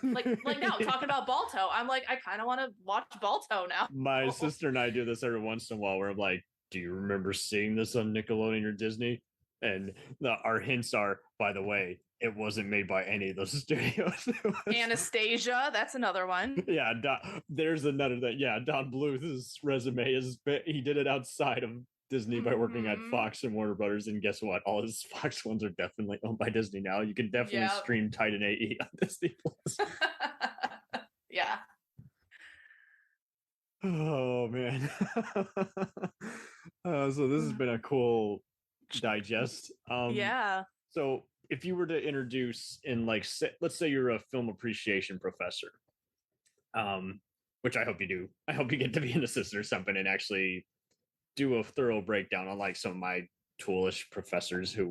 like now talking about Balto. I'm like, I kind of want to watch Balto now. My sister and I do this every once in a while where I'm like, do you remember seeing this on Nickelodeon or Disney? And our hints are, by the way, it wasn't made by any of those studios. Anastasia, that's another one. Yeah, there's another that. Yeah, Don Bluth's resume is he did it outside of Disney by working at Fox and Warner Brothers, and guess what? All his Fox ones are definitely owned by Disney now. You can definitely stream Titan AE on Disney Plus. Yeah. Oh man. So this has been a cool digest. Yeah. So if you were to introduce in let's say you're a film appreciation professor, which I hope you do. I hope you get to be an assistant or something and actually do a thorough breakdown, unlike some of my toolish professors who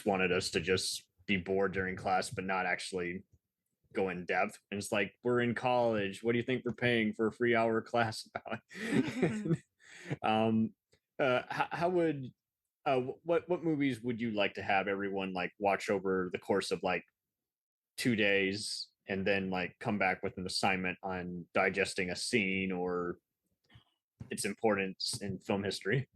wanted us to just be bored during class but not actually go in depth. And it's like, we're in college, what do you think we're paying for a 3-hour class about? How would what movies would you like to have everyone watch over the course of 2 days and then come back with an assignment on digesting a scene or its importance in film history?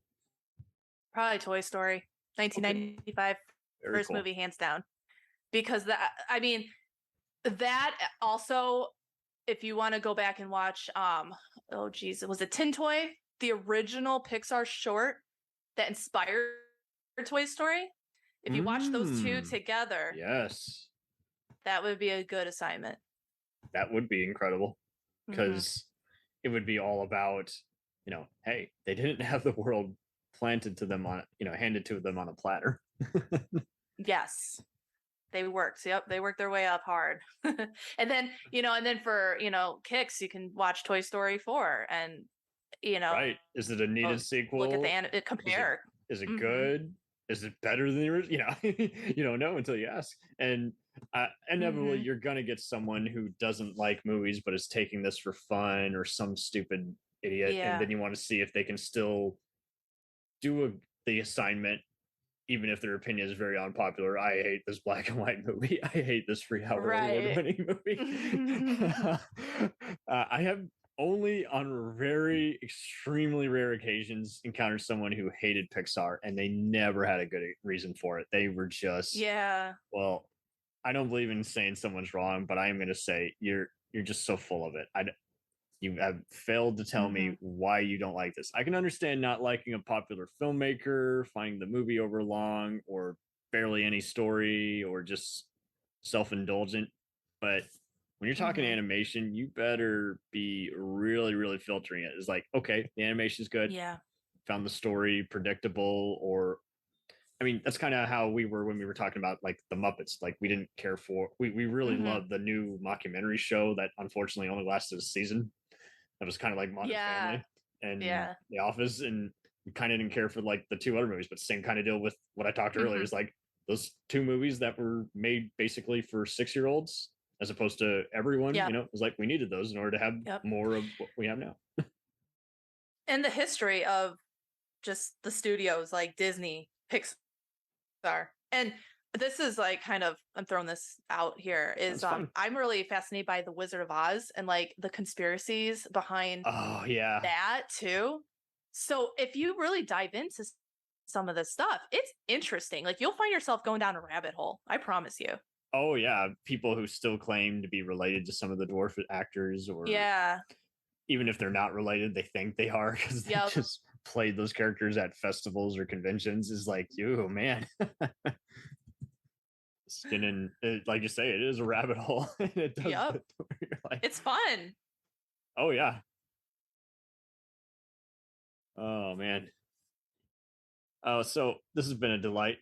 Probably Toy Story, 1995. Very First cool. movie, hands down. Because that also, if you want to go back and watch, was it Tin Toy? The original Pixar short that inspired Toy Story. If you watch those two together, yes, that would be a good assignment. That would be incredible, because it would be all about, hey, they didn't have the world planted to them handed to them on a platter. Yes. They worked. Yep, they worked their way up hard. and then for, kicks, you can watch Toy Story 4 and right. Is it a needed sequel? Look at the compare. Is it good? Is it better than the original? You don't know until you ask. And inevitably, you're gonna get someone who doesn't like movies but is taking this for fun, or some stupid idiot, and then you want to see if they can still do the assignment, even if their opinion is very unpopular. I hate this black and white movie. I hate this 3-hour award-winning movie. I have only on very extremely rare occasions encountered someone who hated Pixar, and they never had a good reason for it. They were just, well, I don't believe in saying someone's wrong, but I am going to say you're just so full of it. You have failed to tell me why you don't like this. I can understand not liking a popular filmmaker, finding the movie over long, or barely any story, or just self-indulgent. But when you're talking animation, you better be really, really filtering it. It's like, okay, the animation's good. Yeah. Found the story predictable, or that's kind of how we were when we were talking about the Muppets. We didn't care for, we really loved the new mockumentary show that unfortunately only lasted a season. That was kind of like Modern Family and The Office, and we kind of didn't care for the 2 other movies. But same kind of deal with what I talked earlier. Is those 2 movies that were made basically for 6-year-olds as opposed to everyone. It was we needed those in order to have more of what we have now. And the history of just the studios like Disney, Pixar, and this is I'm throwing this out here, is I'm really fascinated by the Wizard of Oz and the conspiracies behind that too. So if you really dive into some of this stuff, it's interesting. You'll find yourself going down a rabbit hole. I promise you. Oh yeah, people who still claim to be related to some of the dwarf actors, or even if they're not related, they think they are because they just played those characters at festivals or conventions. Is oh man. Skin in, like you say, it is a rabbit hole. It does. It's fun. Oh yeah. Oh man. Oh, so this has been a delight.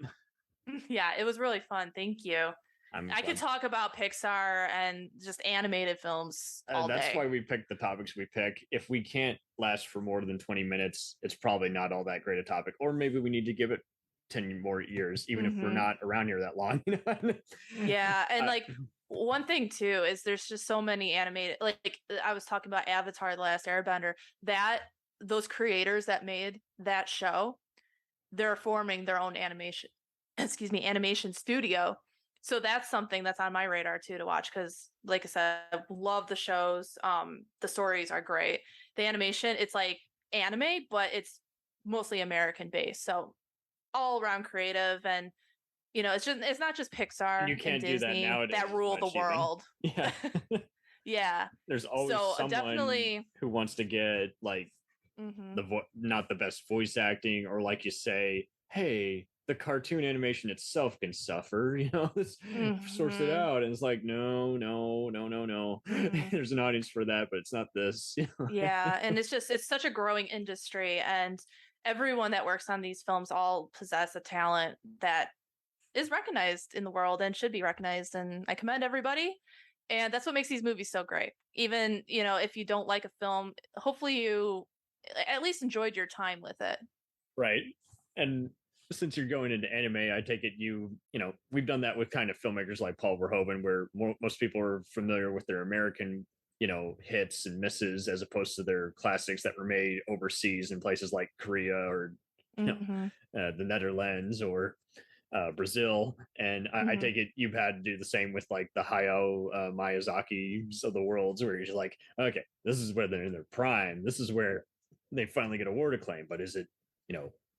Yeah, it was really fun. Thank you. I could talk about Pixar and just animated films all that's day. Why we pick the topics we pick. If we can't last for more than 20 minutes, it's probably not all that great a topic. Or maybe we need to give it 10 more years, even if we're not around here that long. Yeah, and one thing too is there's just so many animated, I was talking about Avatar: The Last Airbender, that those creators that made that show, they're forming their own animation studio. So that's something that's on my radar too to watch because, like I said, love the shows. The stories are great. The animation, it's like anime, but it's mostly American based. So all around creative, and it's not just Pixar And you can't and do that Disney nowadays that rule the much, even. world. Yeah. Yeah. There's always So someone definitely who wants to get like Mhm. not the best voice acting, or like you say, hey, the cartoon animation itself can suffer, let's source it Mhm. out. And it's like, no. Mhm. There's an audience for that, but it's not this. Yeah, and it's such a growing industry, and everyone that works on these films all possess a talent that is recognized in the world and should be recognized, and I commend everybody. And that's what makes these movies so great. Even, if you don't like a film, hopefully you at least enjoyed your time with it. Right. And since you're going into anime, I take it we've done that with kind of filmmakers like Paul Verhoeven, where most people are familiar with their American, hits and misses, as opposed to their classics that were made overseas in places like Korea or Mhm. The Netherlands or Brazil. And I Mhm. take it you've had to do the same with like the Hayao Miyazaki's of the worlds, where you're like, okay, this is where they're in their prime. This is where they finally get award acclaim. But is it,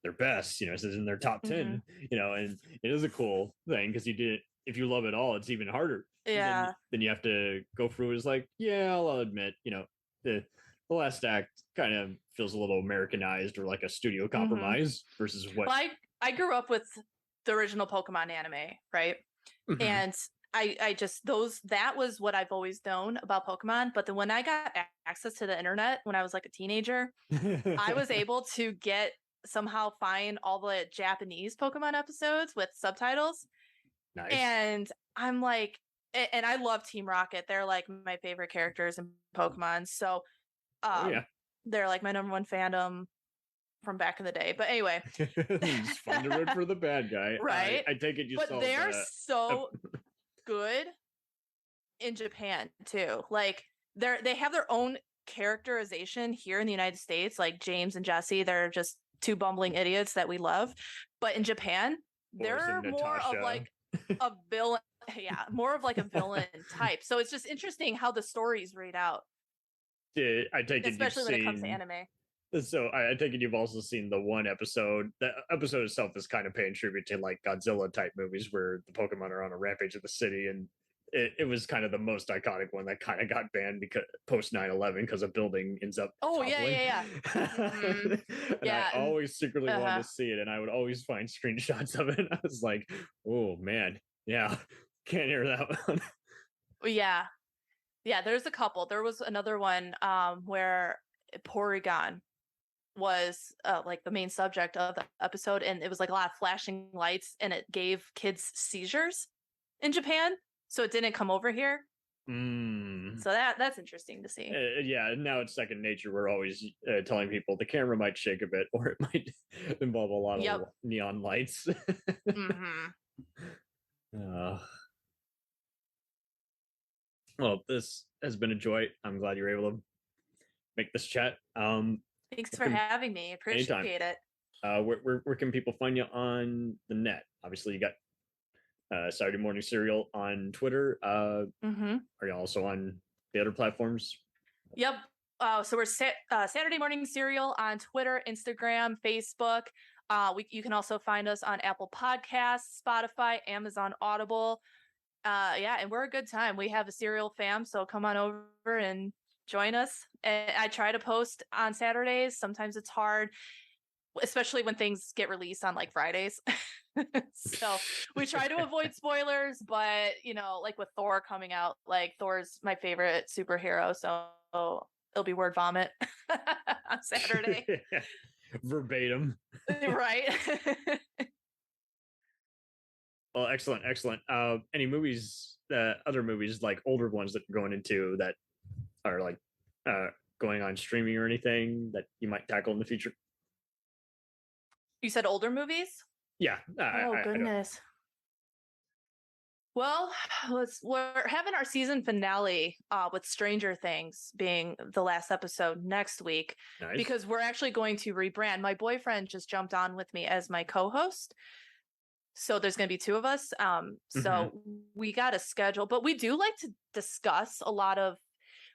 their best? Is it in their top 10? And it is a cool thing because if you love it all, it's even harder. Yeah. Then you have to go through it. It's like, yeah, I'll admit, the last act kind of feels a little Americanized or like a studio compromise versus what. Well, I grew up with the original Pokemon anime, right? Mhm. And I just that was what I've always known about Pokemon. But then when I got access to the internet when I was like a teenager, I was able to somehow find all the Japanese Pokemon episodes with subtitles. Nice. And I'm like, and I love Team Rocket. They're like my favorite characters in Pokemon. So they're like my number one fandom from back in the day. But anyway, it's fun to root for the bad guy, right? I take it you but saw they're so good in Japan too. Like they have their own characterization here in the United States. Like James and Jesse, they're just two bumbling idiots that we love. But in Japan, they're more of like a villain. Yeah, more of like a villain type. So it's just interesting how the stories read out. I take it especially when it comes to anime. So I take it you've also seen the one episode. The episode itself is kind of paying tribute to like Godzilla type movies where the Pokemon are on a rampage of the city, and it was kind of the most iconic one that kind of got banned because post 9/11 because a building ends up toppling. Yeah. Mm-hmm. And I always secretly wanted to see it, and I would always find screenshots of it. I was like, oh man, yeah, can't hear that one. Yeah, there's a couple. There was another one where Porygon was like the main subject of the episode, and it was like a lot of flashing lights, and it gave kids seizures in Japan, so it didn't come over here. So that's interesting to see. Yeah, now it's second nature. We're always telling people the camera might shake a bit, or it might involve a lot of neon lights. Well, this has been a joy. I'm glad you were able to make this chat. Thanks for having me. Appreciate it. Where can people find you on the net? Obviously, you got Saturday Morning Serial on Twitter. Are you also on the other platforms? Yep. So we're Saturday Morning Serial on Twitter, Instagram, Facebook. You can also find us on Apple Podcasts, Spotify, Amazon Audible. And we're a good time. We have a serial fam, so come on over and join us. And I try to post on Saturdays. Sometimes it's hard, especially when things get released on like Fridays. So we try to avoid spoilers, but like with Thor coming out, like Thor's my favorite superhero, so it'll be word vomit on Saturday. Verbatim. Right. Well, excellent. Any movies, other movies, like older ones that you're going into that are like going on streaming or anything that you might tackle in the future? You said older movies? Yeah. Goodness. Well, we're having our season finale with Stranger Things being the last episode next week. Nice. Because we're actually going to rebrand. My boyfriend just jumped on with me as my co-host. So there's going to be 2 of us. So we got a schedule, but we do like to discuss a lot of,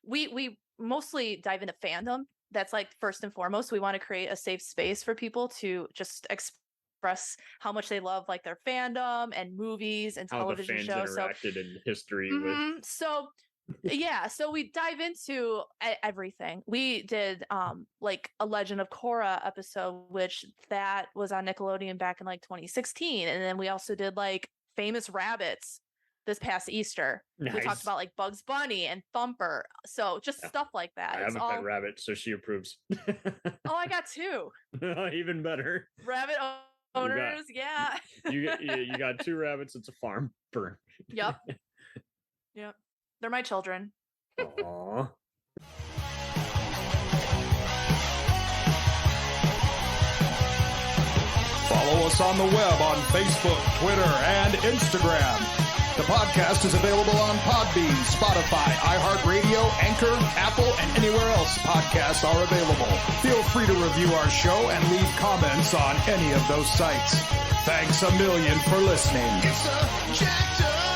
we mostly dive into fandom. That's like first and foremost. We want to create a safe space for people to just express how much they love like their fandom and movies and television shows. How the fans interacted in history with. So we dive into everything. We did like a Legend of Korra episode, which that was on Nickelodeon back in like 2016, and then we also did like famous rabbits this past Easter. Nice. We talked about like Bugs Bunny and Thumper, so just stuff like that. I haven't pet rabbit, so she approves. Oh, I got 2. Even better. Rabbit owners, yeah. You got 2 rabbits. It's a farm. Burn. Yep. They're my children. Aww. Follow us on the web on Facebook, Twitter, and Instagram. The podcast is available on Podbean, Spotify, iHeartRadio, Anchor, Apple, and anywhere else podcasts are available. Feel free to review our show and leave comments on any of those sites. Thanks a million for listening. It's a jacked up